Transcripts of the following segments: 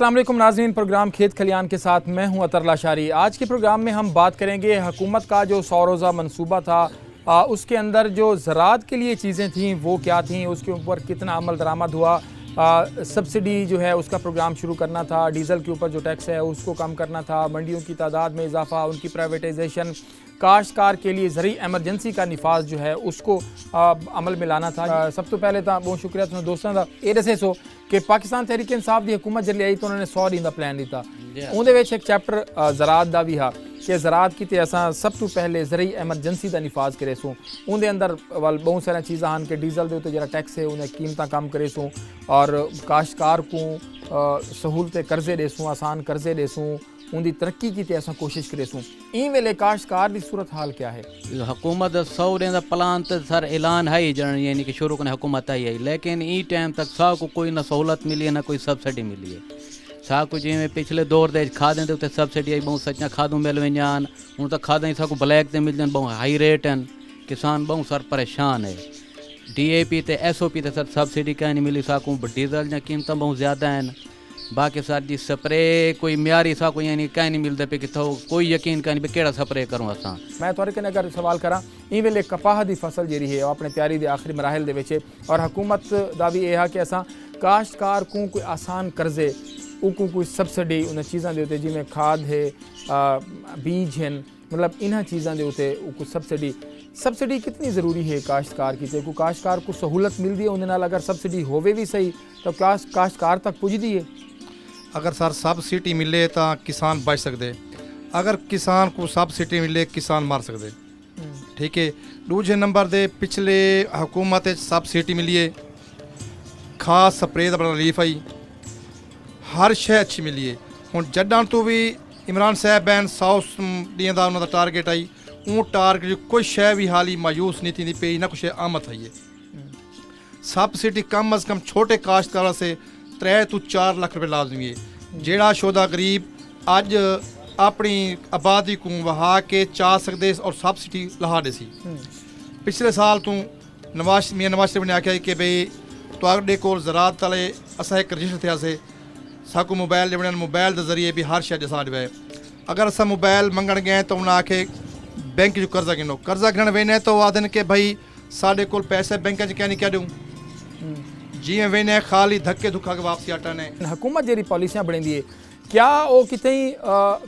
अस्सलाम वालेकुम नाज़रीन, प्रोग्राम खेत खलियान के साथ मैं हूं अतर लाशारी। आज के प्रोग्राम में हम बात करेंगे हुकूमत का जो 100 रोज़ा मंसूबा था, उसके अंदर जो ज़राअत के लिए चीज़ें थीं वो क्या थीं, उसके ऊपर कितना अमल दरामद हुआ। सब्सिडी जो है उसका प्रोग्राम शुरू करना था, डीज़ल के ऊपर जो टैक्स है उसको कम करना था, मंडियों की तादाद में इजाफा, उनकी प्राइवेटाइजेशन, काश्तकार के लिए ज़रूरी एमरजेंसी का निफाज जो है उसको अमल में लाना था। सब तो पहले तो बहुत शुक्रिया तुम दोस्तों का ये दसे सो कि पाकिस्तान तहरीक इंसाफ की हुकूमत जल्दी आई तो उन्होंने 100 दिन का प्लान दिता। उहदे विच एक चैप्टर ज़राअत का भी हा कि ज़राअत की असां सब तो पहले ज़रूरी एमरजेंसी का निफाज करे सूँ। उनके अंदर वाल बहुत सारी चीज़ां हैं कि डीज़ल के उत्ते जो टैक्स है उन्हें कीमत कम करे सूँ और काश्तकार को सहूलत कर्जे दे सूँ, आसान कर्जे दे सूँ, उनकी तरक्की की असां कोशिश करे सूँ। ई वेले काश्तकार की सूरत हाल क्या है? हुकूमत 100 दिन का प्लान तो सर ऐलान है ही जन यानी कि शुरू करने हुकूमत आई है, लेकिन ई टाइम तक सा को कोई ना सहूलत मिली है ना कोई सब्सिडी मिली है। सा को जिमें पिछले दौर दे खादें दे उत्ते सब्सिडी आई, बहुत सच्चा खादों मिल वञान, हुण तो खादें सा को ब्लैक ते मिल जान, बहुत हाई रेट हैं, किसान बहुत सर परेशान है। DAP ते SOP ते सर सब्सिडी कहीं नहीं मिली, सा को डीजल या कीमत बहुत ज़्यादा हैं। बाकी सर जी स्प्रे कोई म्यारी सा कोई यानी कहीं नहीं मिलते पे कितों कोई यकीन कहीं भी केड़ा स्प्रे करूँ असां। मैं थोड़े कने अगर सवाल करा ई वेले कपाह की फसल जी है अपने तैयारी के आखिरी मराहल दे विच और हुकूमत का भी यह है कि असां काश्तकार को कोई आसान कर्जे उनको कोई सब्सिडी उन चीज़ों के उत्ते जिमें खाद है, बीज हैं, मतलब इन्हां चीज़ों के उत्ते कोई सब्सिडी कितनी ज़रूरी है काश्तकार की? को काश्तकार को सहूलत मिलती है उन्हें नाल अगर सब्सिडी होवे भी सही तो काश्तकार तक पुजदी है? अगर सर सब्सिडी मिले तो किसान बच सकते, अगर किसान को सब्सिडी मिले किसान मार सकते। ठीक है। दूजे नंबर दे पिछले हुकूमत सब्सिडी मिली है, खास स्प्रे का बड़ा रिलीफ आई, हर शय अच्छी मिली है। हुण जड्डां तो भी इमरान साहब बैन 100 दिन का उन्होंने टारगेट आई, वो टारगेट कोई शय भी हाली मायूस नहीं थी पे ना कुछ आमद आई है। सब्सिडी कम अज़ कम छोटे काश्तकारों से 3 तो 4 लाख रुपये लाजमी है। जेड़ा शोधा गरीब अज अपनी आबादी को वहा के चा सकते और सब्सिडी लहा दे सी। पिछले साल तो मियां नवाज शरीफ ने आख्या कि भाई तुहाडे कोल ज़राअत तले असां एक रजिस्टर थे से साकू मोबाइल जे बनन मोबाइल के जरिए भी हर शय ॾिसां ॾिबे। अगर असां मोबाइल मंगण गए तो उन्हें आखे बैंक जो कर्जा गिनो, कर्जा गिणण वेने तो आदन के भाई साढ़े कोल पैसे बैंक च क्या नहीं क्या दूँ जिमें वेने खाली धक्के धुक्का के वापसी हटाने। हुकूमत जी पॉलिसियां बनी है क्या वो कितनी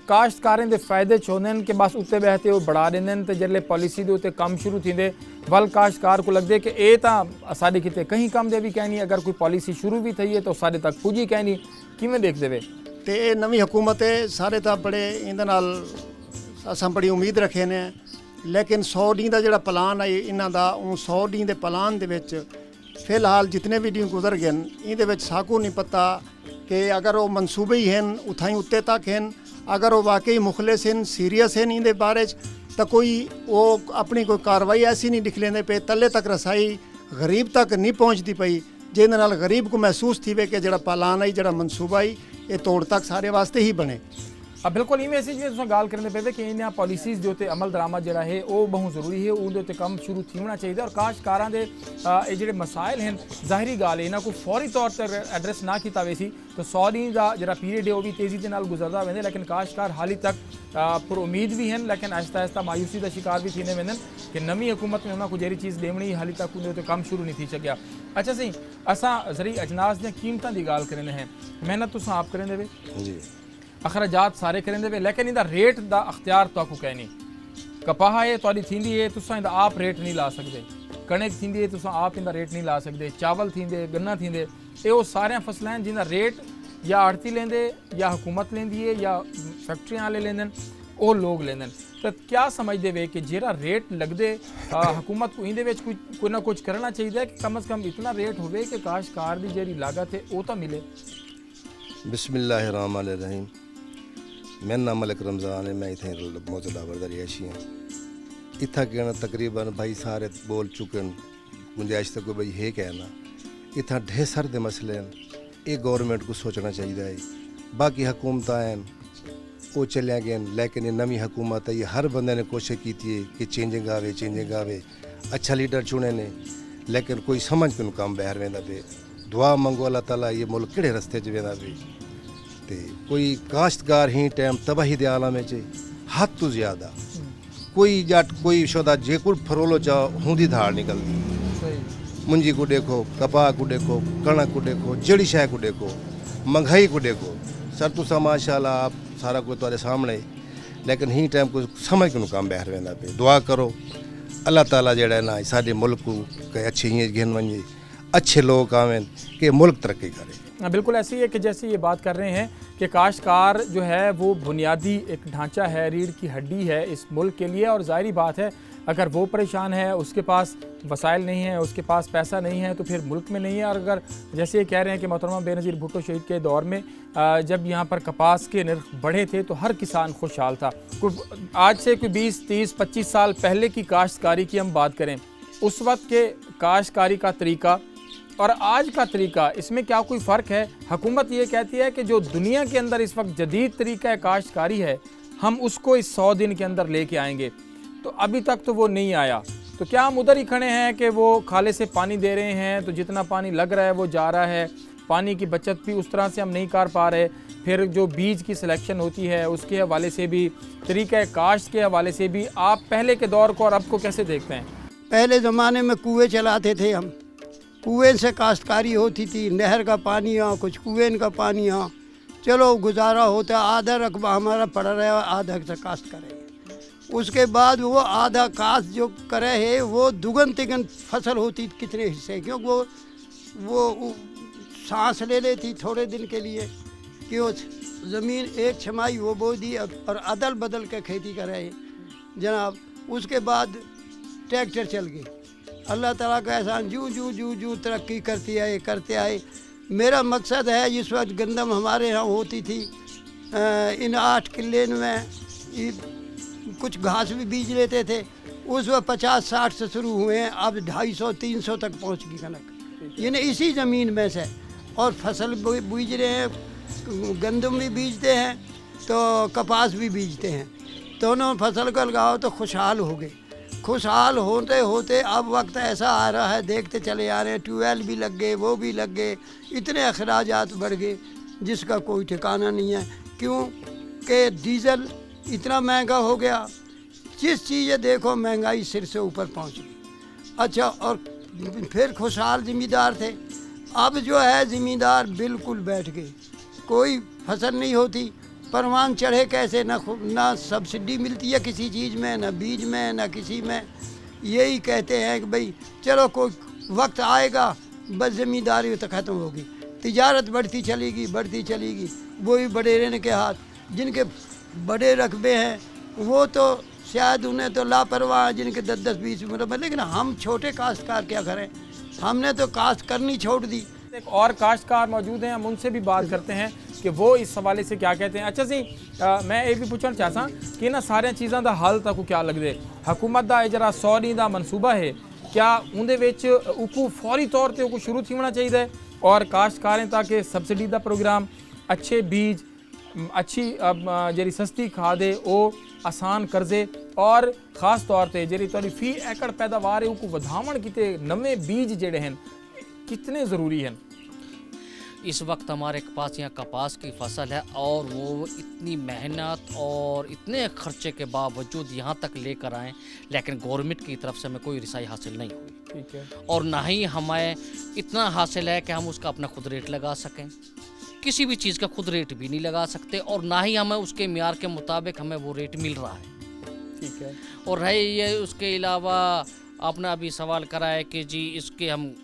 काश्तकारें के फायदे चाहते हैं कि बस उत्ते बहते वो बढ़ा देंगे तो जल्ले पॉलिसी के उत्ते कम शुरू थींदे वल काश्तकार को लगते कि ये तो साढ़े किते कहीं कम दे भी कहीं नहीं, अगर कोई पॉलिसी शुरू भी थी है तो साढ़े तक पुजी कहीं नहीं, किमें देखते वे? तो ये नवी हुकूमत है सारे तो बड़े इहदे नाल असां बड़ी उम्मीद रखे ने, लेकिन 100 दिन का जो प्लान है इन्हों का 100 दिन के प्लान दे विच फिलहाल जितने भी दिन गुजर गए ये साकू नहीं पता कि अगर वो मनसूबे ही हैं उथाई उत्ते तक हैं, अगर वो वाकई मुखलिस हैं सीरियस हैं इनके बारे तो कोई वो अपनी कोई कार्रवाई ऐसी नहीं लिख लेंदे पे, तले तक रसाई गरीब तक नहीं पहुँचती पई जिहदे नाल गरीब को महसूस थी कि जो प्लान आई जो मनसूबा आई ये तोड़ तक सारे वास्ते ही बने। बिल्कुल इवें असीं जिवें तुसीं गाल करदे पे कि इन्हां पॉलिसीज़ दे उत्ते अमल दरामद जिहड़ा है वो बहुत ज़रूरी है, उहदे उत्ते कम शुरू थीना चाहिए और काश्तकारां दे ये जिहड़े मसाइल हैं ज़ाहिरी गाल है इन्हां को फौरी तौर पर एड्रैस ना किया वैसी तो 100 दिन का जिहड़ा पीरियड है वो भी तेज़ी के नाल गुजरदा वेंदे, लेकिन काश्तकार हाली तक पुर उम्मीद भी हैं लेकिन आहिस्ता आहिस्ता मायूसी का शिकार भी थींदे वेंदे कि नवी हुकूमत में उन्हां को जहिड़ी चीज़ देवणी हाली तक उहदे उत्ते कम शुरू नहीं थी सकिया। अच्छा सी असां ज़रूरी अजनास दी कीमतां दी गाल करदे हैं, मेहनत तुसीं आप करदे वे जी, अखराजात सारे करेंदे वे, लेकिन इनका रेट का अख्तियार तो कहीं नहीं। कपाह है तो थींदी है तुसां इनका आप रेट नहीं ला सकते, कणक थींदी है तुसां आप इनका रेट नहीं ला सकते, चावल थींदे, गन्ना थींदे, ये वो सारे फसलें हैं जिनका रेट या आड़ती लेंदे या हुकूमत लेंदी है या फैक्ट्रियां वाले लेंदे वो लोग लेंदे। तो क्या समझते वे कि जेरा रेट लगदे हुकूमत को इहदे विच कोई ना कुछ करना चाहिए कि कम अज़ कम इतना रेट होवे कि काश्तकार की जेरी लागत है वो तो मिले? बिस्मिल्लाहिर्रहमानिर्रहीम। मेरा नाम मलिक रमज़ान है, मैं इतने मौजूदा बरदरियाशी हैं। इतना कहना तकरीबन भाई सारे बोल चुके हैं, गुंजाइश तो कोई भाई है कहना इतना ढेर सारे मसले हैं, ये गवर्नमेंट को सोचना चाहिए है। बाकी हुकूमत हैं वो चलिया गए, लेकिन ये नवी हुकूमत है ये हर बंदे ने कोशिश की थी कि चेंजिंग आवे, अच्छा लीडर चुने ने, लेकिन कोई समझ के काम बहर वेंदा पे। दुआ मंगो अल्लाह ताला ये मुल्क किहड़े रस्ते च वेंदा पे। ते कोई काश्तकार ही टाइम तबाही दे आलम च हद तो ज़्यादा कोई जट कोई शोदा जे कुल फरोलो चा होंदी धाड़ निकलती सही मुंजी को देखो कपा को देखो कणक को देखो जड़ी शय को देखो महंगाई को देखो सर तुसा माशाल्लाह आप सारा कुछ तुम्हारे सामने लेकिन ही टाइम को समझ के काम बहर वेंदा पे दुआ करो अल्लाह ताला जेड़ा ना साडे मुल्क को के अच्छे ही घिन वंजे अच्छे लोग आवें कि मुल्क तरक्की करे। बिल्कुल ऐसी है कि जैसे ये बात कर रहे हैं कि काश्तकार जो है वो बुनियादी एक ढांचा है, रीढ़ की हड्डी है इस मुल्क के लिए, और ज़ाहिरी बात है अगर वो परेशान है, उसके पास वसाइल नहीं है, उसके पास पैसा नहीं है, तो फिर मुल्क में नहीं है। और अगर जैसे ये कह रहे हैं कि मोहतरमा बेनज़ीर भुट्टो शहीद के दौर में जब यहाँ पर कपास के नर्ख बढ़े थे तो हर किसान खुशहाल था। आज से कोई 20, 30, 25 साल पहले की काश्तकारी की हम बात करें, उस वक्त के काश्तकारी का तरीका और आज का तरीका, इसमें क्या कोई फ़र्क है? हुकूमत ये कहती है कि जो दुनिया के अंदर इस वक्त जदीद तरीका काश्तकारी है, हम उसको इस 100 दिन के अंदर लेके आएंगे, तो अभी तक तो वो नहीं आया। तो क्या हम उधर ही खड़े हैं कि वो खाले से पानी दे रहे हैं, तो जितना पानी लग रहा है वो जा रहा है, पानी की बचत भी उस तरह से हम नहीं कर पा रहे। फिर जो बीज की सिलेक्शन होती है उसके हवाले से भी, तरीक़ा काश्त के हवाले से भी, आप पहले के दौर को और अब को कैसे देखते हैं? पहले ज़माने में कुएँ चलाते थे हम, कुएँ से काश्तकारी होती थी, नहर का पानी यहाँ, कुछ कुएँ का पानी यहाँ, चलो गुजारा होता, आधा रकबा हमारा पड़ा रहा, आधा से काश्त करे। उसके बाद वो आधा काश्त जो करे है वो दुगन तिगन फसल होती कितने हिस्से, क्योंकि वो सांस ले लेती थोड़े दिन के लिए, क्यों ज़मीन एक छमाई वो बो दी और अदल बदल के खेती करे जनाब। उसके बाद ट्रैक्टर चल गए, अल्लाह ताला का एहसान, जू जू जू जू तरक्की करते आए। मेरा मकसद है, जिस वक्त गंदम हमारे यहाँ होती थी इन 8 किले में कुछ घास भी बीज लेते थे, उस वक्त 50-60 से शुरू हुए हैं, अब 250-300 तक पहुँच गई कनक, यानी इसी ज़मीन में से। और फसल बीज रहे हैं, गंदम भी बीजते हैं तो कपास भी बीजते हैं, दोनों फसल को लगाओ तो खुशहाल हो गए। खुशहाल होते होते अब वक्त ऐसा आ रहा है, देखते चले आ रहे हैं, ट्यूबवेल भी लग गए, वो भी लग गए, इतने अखराजात बढ़ गए जिसका कोई ठिकाना नहीं है। क्यों कि डीज़ल इतना महंगा हो गया, जिस चीज़ें देखो महंगाई सिर से ऊपर पहुंच गई। अच्छा, और फिर खुशहाल ज़मींदार थे, अब जो है ज़मींदार बिल्कुल बैठ गए, कोई फसल नहीं होती, परवान चढ़े कैसे, ना सब्सिडी मिलती है किसी चीज़ में, ना बीज में, ना किसी में। यही कहते हैं कि भाई चलो कोई वक्त आएगा बस ज़मींदारी तो ख़त्म होगी, तिजारत बढ़ती चलेगी। वही बड़ेरे के हाथ, जिनके बड़े रकबे हैं वो तो शायद उन्हें तो लापरवाह, जिनके 10-20 उम्र में। लेकिन हम छोटे काश्तकार क्या करें, हमने तो काश्त करनी छोड़ दी। एक और काश्तकार मौजूद हैं, हम उनसे भी बात करते हैं कि वो इस हवाले से क्या कहते हैं। अच्छा सी मैं ये भी पूछना चाहता कि ना सारिया चीज़ों का हल तक क्या लगदे, हुकूमत का जरा 100 दिन का मनसूबा है, क्या उनदे विच उको फौरी तौर पर उको शुरू होना चाहिए और काश्तकारें ताकि सबसिडी का प्रोग्राम, अच्छे बीज, अच्छी जी सस्ती खाद है, वो आसान कर्जे और ख़ास तौर पर जी थोड़ी फी एकड़ पैदावार है उनको वधावन किते नवे बीज जेड़े हैं कितने ज़रूरी हैं? इस वक्त हमारे पास यहाँ कपास की फसल है और वो इतनी मेहनत और इतने खर्चे के बावजूद यहाँ तक लेकर आए, लेकिन गवर्नमेंट की तरफ से हमें कोई रिसाई हासिल नहीं हुई। ठीक है। और ना ही हमें इतना हासिल है कि हम उसका अपना खुद रेट लगा सकें, किसी भी चीज़ का खुद रेट भी नहीं लगा सकते, और ना ही हमें उसके मियार के मुताबिक हमें वो रेट मिल रहा है। ठीक है। और है ये, उसके अलावा आपने अभी सवाल करा है कि जी इसके हम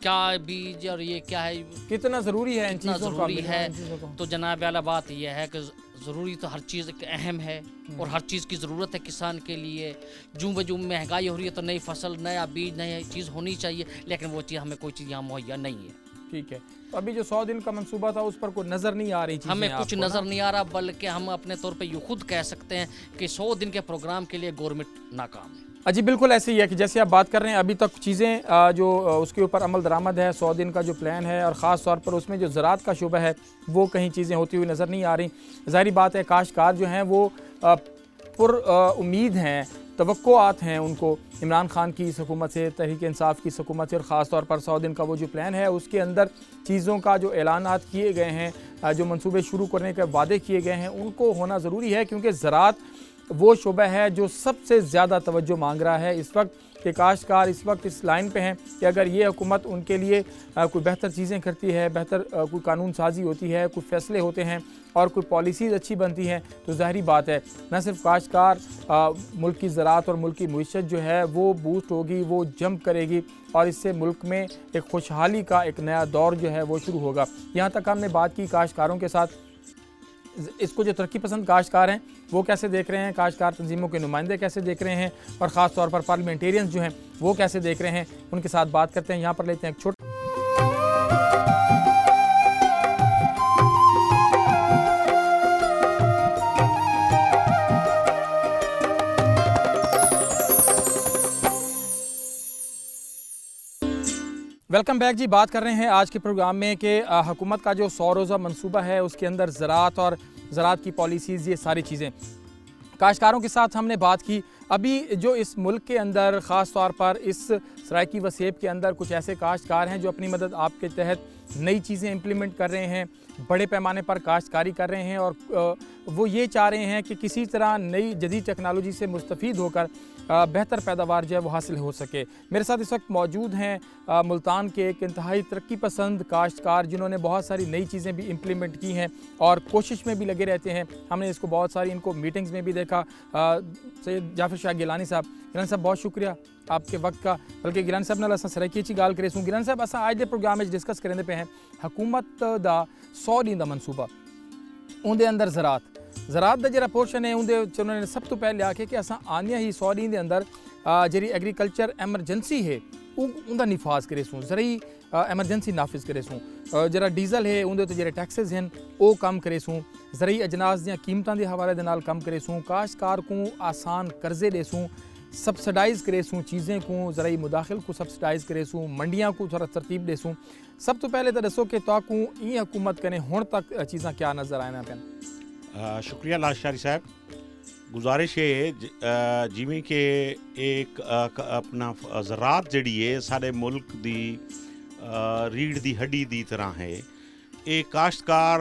क्या बीज और ये क्या है, कितना ज़रूरी है इन कितना चीज़ों का, ज़रूरी है, इन चीज़ों को? तो जनाब आला बात यह है कि ज़रूरी तो हर चीज़ अहम है और हर चीज़ की ज़रूरत है किसान के लिए। जूँ बजूँ महंगाई हो रही है तो नई फसल, नया बीज, नई चीज़ होनी चाहिए, लेकिन वो चीज़ हमें कोई चीज़ यहाँ मुहैया नहीं है। ठीक है। तो अभी जो 100 दिन का मंसूबा था उस पर कोई नज़र नहीं आ रही चीज़ें हमें कुछ आपको, नज़र नहीं आ रहा, बल्कि हम अपने तौर पे ये खुद कह सकते हैं कि 100 दिन के प्रोग्राम के लिए गवर्नमेंट नाकाम है। जी बिल्कुल ऐसे ही है कि जैसे आप बात कर रहे हैं, अभी तक चीज़ें जो उसके ऊपर अमल दरामद है, 100 दिन का जो प्लान है, और ख़ास तौर पर उसमें जो ज़राअत का शुबा है वो कहीं चीज़ें होती हुई नज़र नहीं आ रही। ज़ाहिर बात है काश्तकार जो हैं वो पुर उम्मीद हैं तवक्कुआत हैं उनको इमरान खान की इस हुकूमत से, तहरीक इंसाफ की इस हुकूमत से, और ख़ास तौर पर 100 दिन का वो जो प्लान है उसके अंदर चीज़ों का जो ऐलानात किए गए हैं, जो मंसूबे शुरू करने के वादे किए गए हैं, उनको होना ज़रूरी है, क्योंकि ज़राअत वो शोबा है जो सबसे ज़्यादा तवज्जो मांग रहा है इस वक्त, कि काश्तकार इस वक्त इस लाइन पे हैं कि अगर ये हुकूमत उनके लिए कोई बेहतर चीज़ें करती है, बेहतर कोई कानून साजी होती है, कोई फ़ैसले होते हैं और कोई पॉलिसीज़ अच्छी बनती हैं, तो ज़ाहिरी बात है न सिर्फ काश्तकार, मुल्क की ज़राअत और मुल्क की मईशत जो है वो बूस्ट होगी, वो जंप करेगी और इससे मुल्क में एक खुशहाली का एक नया दौर जो है वो शुरू होगा। यहाँ तक हमने बात की काश्तकारों के साथ, इसको जो तरक्की पसंद काश्तकार हैं वो कैसे देख रहे हैं, काश्तकार तंजीमों के नुमाइंदे कैसे देख रहे हैं, और ख़ास तौर पर पार्लियामेंटेरियंस जो हैं वो कैसे देख रहे हैं, उनके साथ बात करते हैं। यहाँ पर लेते हैं एक छोटा वेलकम बैक जी। बात कर रहे हैं आज के प्रोग्राम में कि हुकूमत का जो 100 रोज़ा मंसूबा है उसके अंदर ज़राअत और ज़राअत की पॉलिसीज़, ये सारी चीज़ें। काश्तकारों के साथ हमने बात की। अभी जो इस मुल्क के अंदर ख़ास तौर पर इस सराइकी वसेब के अंदर कुछ ऐसे काश्तकार हैं जो अपनी मदद आपके तहत नई चीज़ें इम्प्लीमेंट कर रहे हैं, बड़े पैमाने पर काश्तकारी कर रहे हैं, और वो ये चाह रहे हैं कि किसी तरह नई जदीद टेक्नोलॉजी से मुस्तफ़ीद होकर बेहतर पैदावार जो है वो हासिल हो सके। मेरे साथ इस वक्त मौजूद हैं मुल्तान के एक इंतहाई तरक्की पसंद काश्तकार जिन्होंने बहुत सारी नई चीज़ें भी इम्प्लीमेंट की हैं और कोशिश में भी लगे रहते हैं। हमने इसको बहुत सारी इनको मीटिंग्स में भी देखा। सैयद जाफर शाह गिलानी साहब, बहुत शुक्रिया आपके वक्त का। बल्कि गिलानी साहब नाल असां सराइकी ची गाल करे सूं। गिलानी साहब, असां आज दे प्रोग्राम में डिस्कस करेंदे पे हैं हुकूमत दा 100 दिन दा मनसूबा, उहदे अंदर ज़राअत दा जिहड़ा पोर्शन है उहदे च उन्होंने सब तो पहले आखे कि असां आने ही 100 दिन दे अंदर जिहड़ी एग्रीकल्चर एमरजेंसी है उहदा निफाज करे सूं, ज़रूरी एमरजेंसी नाफिज करे सूं, जिहड़ा डीजल है उहदे ते जिहड़े टैक्सेस हैं वो कम करे सूं, ज़रूरी अजनास दियां कीमतां दे हवाले दे नाल कम करे सूं, काश्तकार को आसान कर्जे दे सूं, सबसिडाइज़ करे सूं चीज़ें को, ज़रूरी मुदाखिल को सबसिडाइज़ करे सूं, मंडियां को थोड़ा तरतीब दे सूं। सब तो पहले तो दसो कि ताकू ये हुकूमत कने हुण तक चीज़ां क्या नज़र आए पैन? शुक्रिया लाशारी साहब। गुजारिश है जिमें कि एक अपना ज़राअत जड़ी है सारे मुल्क दी रीढ़ दी हड्डी दी तरह है। एक काश्तकार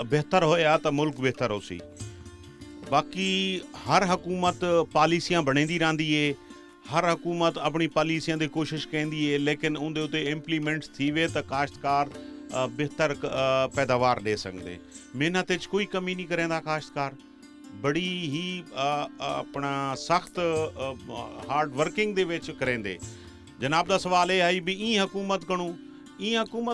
बेहतर होया तो मुल्क बेहतर हो सी। बाकी हर हुकूमत पॉलिसियां बनेंदी रहंदी है, हर हुकूमत अपनी पॉलिसियां दी कोशिश कहंदी है, लेकिन उनदे उते इंप्लीमेंट्स थी वे तो काश्तकार बेहतर पैदावार दे सकते। मेहनत च कोई कमी नहीं करेंदा काश्तकार, बड़ी ही अपना सख्त हार्ड वर्किंग दे विच करेंदे। जनाब दा सवाल है आई भी ई हुकूमत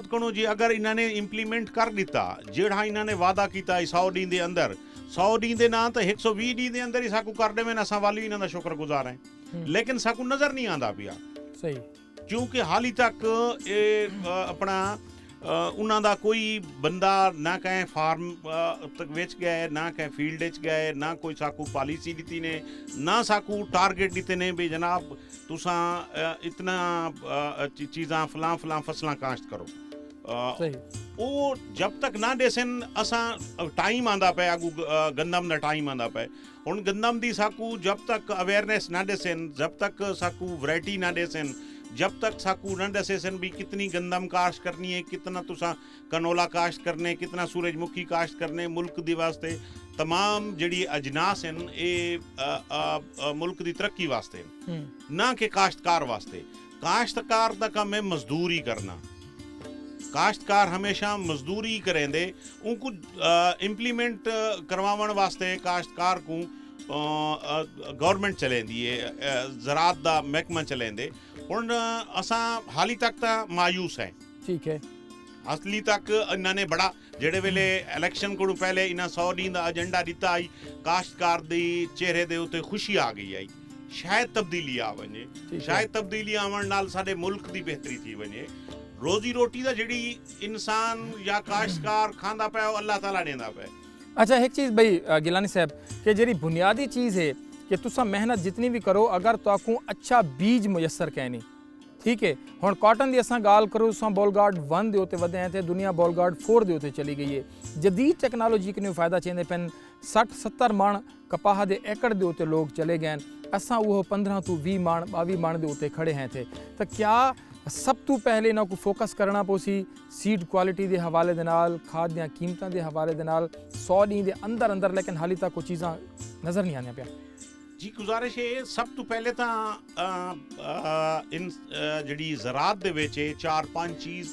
कणू जी अगर इन्होंने इंप्लीमेंट कर दिता जेड़ा इन्होंने वादा किया 100 दिन के अंदर, 100 दिन के ना तो 120 दिन के अंदर ही साकू कर देवे, असां वाली इन्हों का शुक्रगुजार हैं, लेकिन साकू नज़र नहीं आता पिया। सही, क्योंकि हाली तक अपना उन्हों का कोई बंदा ना कहें फार्म तक विच गए, ना कहें फील्ड च गए, ना कोई साकू पॉलिसी दी ने, ना साकू टारगेट दिते ने भी जनाब तुसां इतना चीज़ां फलां फसलां काश्त करो। वो जब तक ना देसन असां टाइम आंदा पे अगू गंदम दा टाइम आंदा पे। हुण गंदम दी साकू जब तक अवेयरनेस ना देसन, जब तक साकू वैरायटी ना देसन, जब तक साकू न दसेसन भी कितनी गंदम काश्त करनी है, कितना तुसा कनोला काश्त करने, कितना सूरजमुखी काश्त करने, मुल्क दी वास्ते तमाम जड़ी अजनास हैं ये मुल्क दी तरक्की वास्ते ना कि काश्तकार वास्ते। काश्तकार दा काम है मजदूरी करना। काश्तकार हमेशा मजदूरी करेंदे, उनको इंप्लीमेंट करवावन वास्ते काश्तकार को गवर्नमेंट चलेंदी है, ज़राअत दा महकमा चलेंदे। हुण असां हाली तक तो मायूस हैं। ठीक है, असली तक इन्होंने बड़ा जेड़े वेले इलेक्शन को पहले इन्हें 100 दिन का एजेंडा दिता आई, काश्तकार दी चेहरे दे उत्ते खुशी आ गई आई, शायद तब्दीली आ वने, शायद तब्दीली आवन नाल साडे मुल्क दी बेहतरी थी वने। रोजी रोटी दा जेड़ी इंसान या काश्तकार खांदा पे अल्लाह ताला देंदा पे। अच्छा, एक चीज़ भाई गिलानी साहब कि जेड़ी बुनियादी चीज़ है कि तुसा मेहनत जितनी भी करो अगर तो अच्छा बीज मुयसर कहनी, ठीक है। हुण कॉटन की असां गाल करो, तुसां बॉलगार्ड 1 दे उत्ते वधे हैं तो दुनिया बॉलगार्ड 4 दे उत्ते चली गई है। जदीद टैक्नोलॉजी के फ़ायदा चेंदे पेन, 60-70 ਮਣ ਕਪਾਹ ਦੇ ਏਕੜ ਦੇ ਉੱਤੇ ਲੋਕ ਚਲੇ ਗਏ ਅਸਾਂ ਉਹ 15 ਤੋਂ 20 ਮਣ 22 ਮਣ ਦੇ ਉੱਤੇ ਖੜੇ ਹਾਂ ਥੇ ਤਾਂ ਕਿਆ ਸਭ ਤੋਂ ਪਹਿਲੇ ਇਹਨਾਂ ਕੋ ਫੋਕਸ ਕਰਨਾ ਪੋਸੀ ਸੀਡ ਕੁਆਲਿਟੀ ਦੇ ਹਵਾਲੇ ਦੇ ਨਾਲ ਖਾਦ ਦੀਆਂ ਕੀਮਤਾਂ ਦੇ ਹਵਾਲੇ ਦੇ ਨਾਲ 100 ਡੀ ਦੇ ਅੰਦਰ ਲੇਕਿਨ ਹਾਲੀ ਤੱਕ ਕੋਈ ਚੀਜ਼ਾਂ ਨਜ਼ਰ ਨਹੀਂ ਆਉਂਦੀਆਂ ਪਿਆ ਜੀ ਗੁਜ਼ਾਰਿਸ਼ ਹੈ ਸਭ ਤੋਂ ਪਹਿਲੇ ਤਾਂ ਇਨ ਜਿਹੜੀ ਜ਼ਰਾਤ ਦੇ ਵਿੱਚ 4-5 ਚੀਜ਼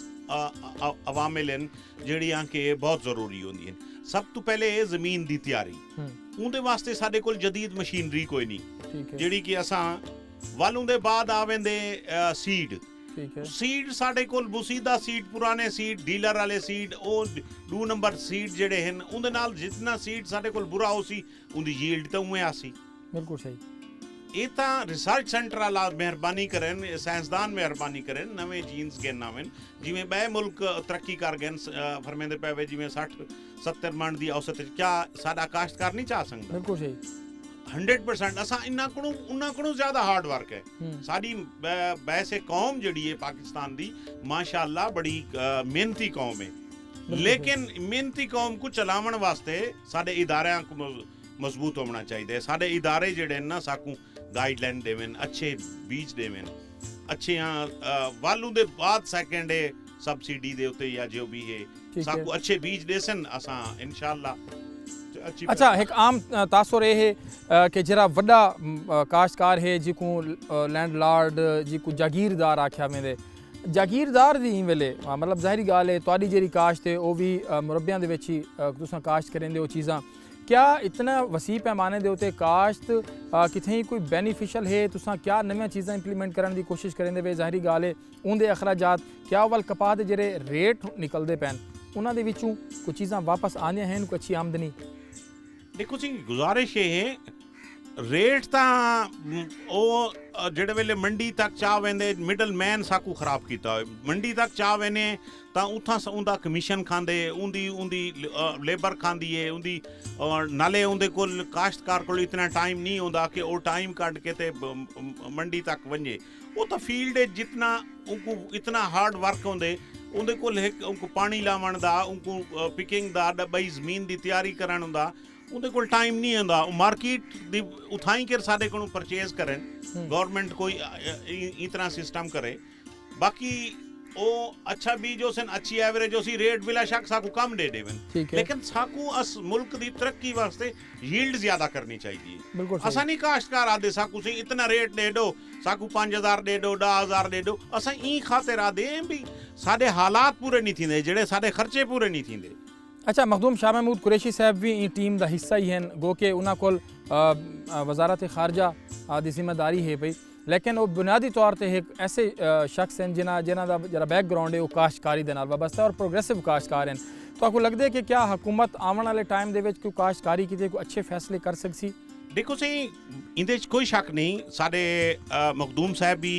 ਅਵਾਮਿਲ ਹਨ ਜਿਹੜੀਆਂ ਕਿ ਬਹੁਤ ਜ਼ਰੂਰੀ ਹੁੰਦੀਆਂ ਸਭ ਤੋਂ ਪਹਿਲੇ ਜ਼ਮੀਨ ਦੀ ਤਿਆਰੀ ਉਹਦੇ ਵਾਸਤੇ ਸਾਡੇ ਕੋਲ ਜਦੀਦ ਮਸ਼ੀਨਰੀ ਕੋਈ ਨਹੀਂ ਜਿਹੜੀ ਕਿ ਅਸਾਂ ਵਾਲੋਂ ਦੇ ਬਾਅਦ ਆਵੇਂਦੇ ਸੀਡ ਸੀਡ ਸਾਡੇ ਕੋਲ ਬੁਸੀਦਾ ਸੀਡ ਪੁਰਾਣੇ ਸੀਡ ਡੀਲਰ ਵਾਲੇ ਸੀਡ ਉਹ 2 ਨੰਬਰ ਸੀਡ ਜਿਹੜੇ ਹਨ ਉਹਦੇ ਨਾਲ ਜਿੰਨਾ ਸੀਡ ਸਾਡੇ ਕੋਲ ਬੁਰਾ ਹੋ ਸੀ ਉਹਦੀ ਯੀਲਡ ਤਾਂ ਉਵੇਂ ਆ ਸੀ ਬਿਲਕੁਲ ਸਹੀ ਇਹ ਤਾਂ ਰਿਸਰਚ ਸੈਂਟਰ ਵਾਲਾ ਮਿਹਰਬਾਨੀ ਕਰਨ ਸਾਇੰਸਦਾਨ ਮਿਹਰਬਾਨੀ ਕਰਨ ਨਵੇਂ ਜੀਨਸ ਗਿਣ ਆਵਨ ਜਿਵੇਂ ਬੈ ਮੁਲਕ ਤਰੱਕੀ ਕਰ ਗਏ ਫਰਮਾਉਂਦੇ ਪਏ ਜਿਵੇਂ 60-70 ਮਣ ਦੀ ਔਸਤ ਕਿਆ ਸਾਡਾ ਕਾਸ਼ਤਕਾਰ ਨਹੀਂ ਚਾਹ ਸਕਦਾ ਬਿਲਕੁਲ ਸਹੀ 100% ਅਸਾਂ ਉਹਨਾਂ ਕੋਲੋਂ ਜ਼ਿਆਦਾ ਹਾਰਡ ਵਰਕ ਹੈ ਸਾਡੀ ਵੈਸੇ ਕੌਮ ਜਿਹੜੀ ਹੈ ਪਾਕਿਸਤਾਨ ਦੀ ਮਾਸ਼ਾਅੱਲਾ ਬੜੀ ਮਿਹਨਤੀ ਕੌਮ ਹੈ ਲੇਕਿਨ ਮਿਹਨਤੀ ਕੌਮ ਨੂੰ ਚਲਾਉਣ ਵਾਸਤੇ ਸਾਡੇ ਇਦਾਰਿਆਂ ਕੋ ਮਜ਼ਬੂਤ ਹੋਣਾ ਚਾਹੀਦਾ ਹੈ ਸਾਡੇ ਇਦਾਰੇ ਜਿਹੜੇ ਨਾ ਸਾਕੂ ਗਾਈਡਲਾਈਨ ਦੇਵਨ ਅੱਛੇ ਬੀਜ ਦੇਵਨ ਅੱਛੀਆਂ ਵਾਲੂ ਦੇ ਬਾਅਦ ਸੈਕੰਡ ਹੈ ਸਬਸਿਡੀ ਦੇ ਉੱਤੇ ਜਾਂ ਜੋ ਵੀ ਹੈ ਸਾਕੂ ਅੱਛੇ ਬੀਜ ਦੇਸਨ ਅਸਾਂ ਇਨਸ਼ਾਅੱਲਾ अच्छा एक आम तासुर ये है कि जरा वड्डा काश्तकार है जिको लैंडलॉर्ड जिको जागीरदार आख्या वेंदे जागीरदार दी वेले मतलब ज़ाहिरी गाल है तुहाडी जेहड़ी काश्त है वो भी मुरब्बियां दे विच ही तुसां काश्त करेंदे हो चीज़ां क्या इतना वसी पैमाने दे उत्ते काश्त कितें कोई बेनीफिशियल है तुसां क्या नवीं चीज़ां इंप्लीमेंट करने की कोशिश करेंदे वे ज़ाहिरी गाल है उनके अखराजात क्या वल कपाह दे जेहड़े रेट निकलते पैन उन्हां दे विचों कोई चीज़ां वापस आनियां हैं कोई अच्छी आमदनी ਦੇਖੋ ਜੀ ਗੁਜ਼ਾਰਿਸ਼ ਇਹ ਹੈ ਰੇਟ ਤਾਂ ਉਹ ਜਿਹੜੇ ਵੇਲੇ ਮੰਡੀ ਤੱਕ ਚਾਹ ਵੈਂਦੇ ਮਿਡਲ ਮੈਨ ਸਾਕੂ ਖਰਾਬ ਕੀਤਾ ਹੋਏ ਮੰਡੀ ਤੱਕ ਚਾਹ ਵੈਨੇ ਤਾਂ ਉਥਾਂ ਉਹਦਾ ਕਮਿਸ਼ਨ ਖਾਂਦੇ ਉਹਦੀ ਲੇਬਰ ਖਾਂਦੀ ਹੈ ਉਹਦੀ ਨਾਲੇ ਉਹਦੇ ਕੋਲ ਕਾਸ਼ਤਕਾਰ ਕੋਲ ਇਤਨਾ ਟਾਈਮ ਨਹੀਂ ਹੁੰਦਾ ਕਿ ਉਹ ਟਾਈਮ ਕੱਢ ਕੇ ਤੇ ਮੰਡੀ ਤੱਕ ਵੰਜੇ ਉਹ ਤਾਂ ਫੀਲਡ ਜਿਤਨਾ ਉनको ਇਤਨਾ ਹਾਰਡ ਵਰਕ ਹੁੰਦੇ ਉਹਦੇ ਕੋਲ ਇੱਕ ਪਾਣੀ ਲਾਵਣ ਦਾ ਉनको ਪਿਕਿੰਗ ਦਾ ਬਈ ਜ਼ਮੀਨ ਦੀ ਤਿਆਰੀ ਕਰਨ ਹੁੰਦਾ ਉਹਦੇ ਕੋਲ ਟਾਈਮ ਨਹੀਂ ਹੁੰਦਾ ਉਹ ਮਾਰਕੀਟ ਦੀ ਉਥਾਈ ਕੇ ਸਾਡੇ ਕੋਲੋਂ ਪਰਚੇਜ਼ ਕਰਨ ਗਵਰਨਮੈਂਟ ਕੋਈ ਇਤਨਾ ਸਿਸਟਮ ਕਰੇ ਬਾਕੀ ਉਹ ਅੱਛਾ ਬੀਜ ਹੋਸਨ ਅੱਛੀ ਐਵਰੇਜ ਹੋਸੀ ਰੇਟ ਬਿਲਾ ਸ਼ੱਕ ਸਾਕੂ ਕਮ ਦੇ ਦੇਵਨ ਲੇਕਿਨ ਸਾਕੂ ਅਸ ਮੁਲਕ ਦੀ ਤਰੱਕੀ ਵਾਸਤੇ ਯੀਲਡ ਜ਼ਿਆਦਾ ਕਰਨੀ ਚਾਹੀਦੀ ਹੈ ਅਸਾਂ ਨਹੀਂ ਕਾਸ਼ਤਕਾਰ ਆਦੇ ਸਾਕੂ ਸੇ ਇਤਨਾ ਰੇਟ ਦੇ ਦੋ ਸਾਕੂ 5000 ਦੇ ਦੋ 10000 ਦੇ ਦੋ ਅਸਾਂ ਹੀ ਖਾਤਰ ਆਦੇ ਵੀ ਸਾਡੇ ਹਾਲਾਤ ਪੂਰੇ ਨਹੀਂ ਥੀਂਦੇ ਜਿਹੜੇ ਸਾਡੇ ਖਰਚੇ ਪੂਰੇ ਨਹੀਂ ਥੀਂਦੇ अच्छा मखदूम शाह महमूद कुरैशी साहब भी टीम का हिस्सा ही हैं गो के उन्होंने कोल वजारत खारजा की जिम्मेदारी है भाई लेकिन वो बुनियादी तौर पर एक ऐसे शख्स हैं जिन्हों का जरा बैकग्राउंड है वो काश्तकारी के नाल वाबस्ता और प्रोग्रेसिव काश्तकार हैं तो आपको लगता है कि क्या हुकूमत आने वाले टाइम के कोई काश्तकारी की कोई अच्छे फैसले कर सकती देखो सही इंदे कोई शक नहीं साढ़े मखदूम साहब भी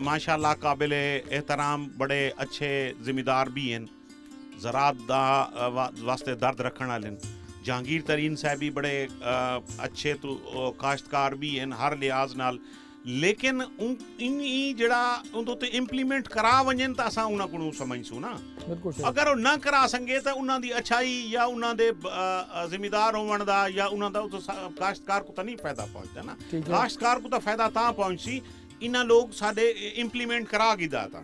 माशाअल्लाह काबिल एहतराम बड़े अच्छे जिम्मेदार भी हैं ज़रात दा वास्ते दर्द रखने वाले जहांगीर तरीन साहब भी बड़े अच्छे तो काश्तकार भी हैं हर लिहाज नाल लेकिन इन जड़ा उन ते इंप्लीमेंट करा वजन तो असा उन्होंने को समझसू ना अगर वो ना करा सके तो उन्होंने अच्छाई या उन्होंने जिम्मेदार होने का या उन्होंने काश्तकार को तो नहीं फायदा पहुँचता ना काश्तकार को तो फायदा ता पहुँची इन्होंने लोग साढ़े इंप्लीमेंट करा गिदा था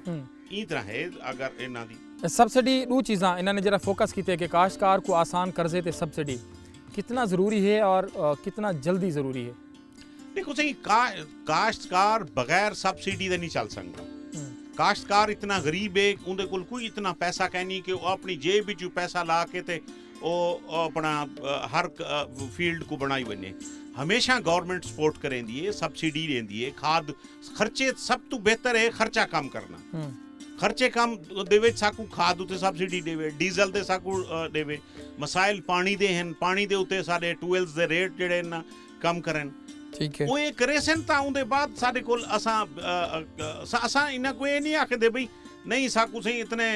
ई तरह है अगर इन्हों की सबसिडी दो चीज़ां इन्होंने जरा फोकस किए कि काश्तकार को आसान कर्जे ते सबसिडी कितना ज़रूरी है और कितना जल्दी ज़रूरी है देखो सही काश्तकार बगैर सबसिडी दे नहीं चल सकता काश्तकार इतना गरीब है उनके कोल कोई इतना पैसा कह नहीं कि वो अपनी जेब विच पैसा ला के ते अपना हर फील्ड को बनाई बने हमेशा गवर्नमेंट सपोर्ट करेंदी है सबसिडी देंदी है खाद खर्चे सब तो बेहतर है खर्चा कम करना खर्चे कम देवे साकू खाद उते सबसिडी देवे डीजल दे साकू देवे मसाइल पानी दे हैं पानी दे उते साडे ट्यूबवेल्स दे रेट जेड़े ना कम करन ठीक है वो ये करे सन ता उनदे बाद साडे कोल असा इना कोई नहीं आखदे भाई नहीं साकू सही इतने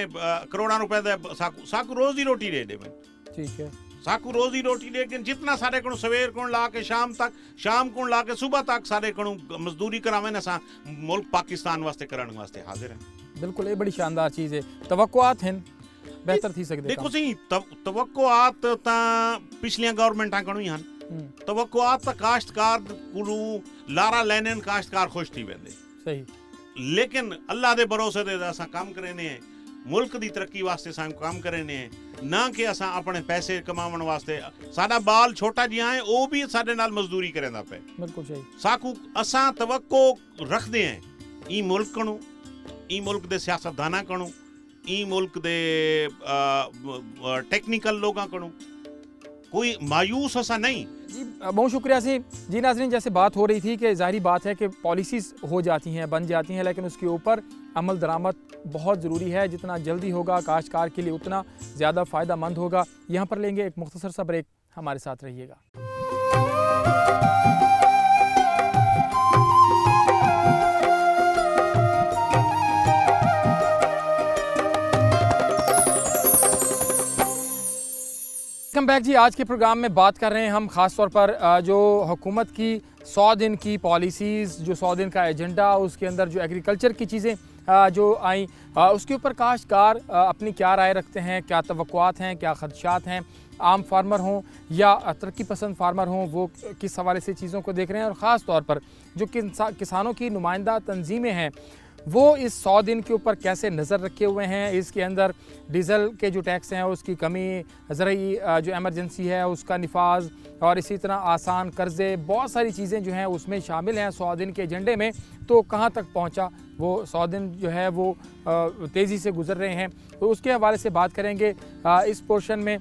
करोड़ों रुपए दे साकू रोज दी रोटी दे देवे ठीक है साकू रोज की रोटी लेकिन जितना साढ़े को सवेर को ला के शाम को ला के सुबह तक साढ़े को मजदूरी करावे असा मुल्क पाकिस्तान वास्ते करने वास्ते हाजिर हैं बिल्कुल ये बड़ी शानदार चीज़ है तवक्कुआत हैं ਬਿਹਤਰ ਥੀ ਸਕਦੇ ਦੇਖੋ ਸਹੀ ਤਵੱਕੁਆਤ ਤਾਂ ਪਿਛਲੀਆਂ ਗਵਰਨਮੈਂਟਾਂ ਕੋਲੋਂ ਹੀ ਹਨ ਤਵੱਕੁਆਤ ਤਾਂ ਕਾਸ਼ਤਕਾਰ ਕੋਲੋਂ ਲਾਰਾ ਲੈਣਨ ਕਾਸ਼ਤਕਾਰ ਖੁਸ਼ ਥੀ वेंदे ਸਹੀ लेकिन अल्लाह दे भरोसे दे असां काम करेने मुल्क दी तरक्की वास्ते असां काम करेने ना कि असां अपने पैसे कमावन वास्ते साडा बाल छोटा जिहा है वो भी साडे नाल मजदूरी करेंदा पे बिल्कुल सही साकू असां तवक्को रखदे हैं ई मुल्क कणू ई मुल्क दे सियासतदाना कणू ई मुल्क दे टेक्निकल लोगां कणू कोई मायूस असा नहीं जी बहुत शुक्रिया सी जी। नाज़रीन जैसे बात हो रही थी कि ज़ाहिर बात है कि पॉलिसीज़ हो जाती हैं बन जाती हैं लेकिन उसके ऊपर अमल दरामद बहुत ज़रूरी है। जितना जल्दी होगा काश्तकार के लिए उतना ज़्यादा फ़ायदा मंद होगा। यहाँ पर लेंगे एक मुख्तसर सा ब्रेक, हमारे साथ रहिएगा। वेलकम बैक जी। आज के प्रोग्राम में बात कर रहे हैं हम ख़ास तौर पर जो हुकूमत की 100 दिन की पॉलिसीज़, जो 100 दिन का एजेंडा, उसके अंदर जो एग्रीकल्चर की चीज़ें जो आई उसके ऊपर काश्तकार अपनी क्या राय रखते हैं, क्या तवक्कुआत हैं, क्या ख़दशात हैं। आम फार्मर हों या तरक्की पसंद फार्मर हों, वो किस हवाले से चीज़ों को देख रहे हैं। और ख़ास तौर पर जो किसानों की नुमाइंदा तंजीमें हैं वो इस 100 दिन के ऊपर कैसे नज़र रखे हुए हैं। इसके अंदर डीज़ल के जो टैक्स हैं उसकी कमी, ज़रूरी जो एमरजेंसी है उसका निफाज और इसी तरह आसान कर्ज़े, बहुत सारी चीज़ें जो हैं उसमें शामिल हैं 100 दिन के एजेंडे में। तो कहाँ तक पहुँचा वो 100 दिन जो है वो तेज़ी से गुजर रहे हैं, तो उसके हवाले से बात करेंगे इस पोर्शन में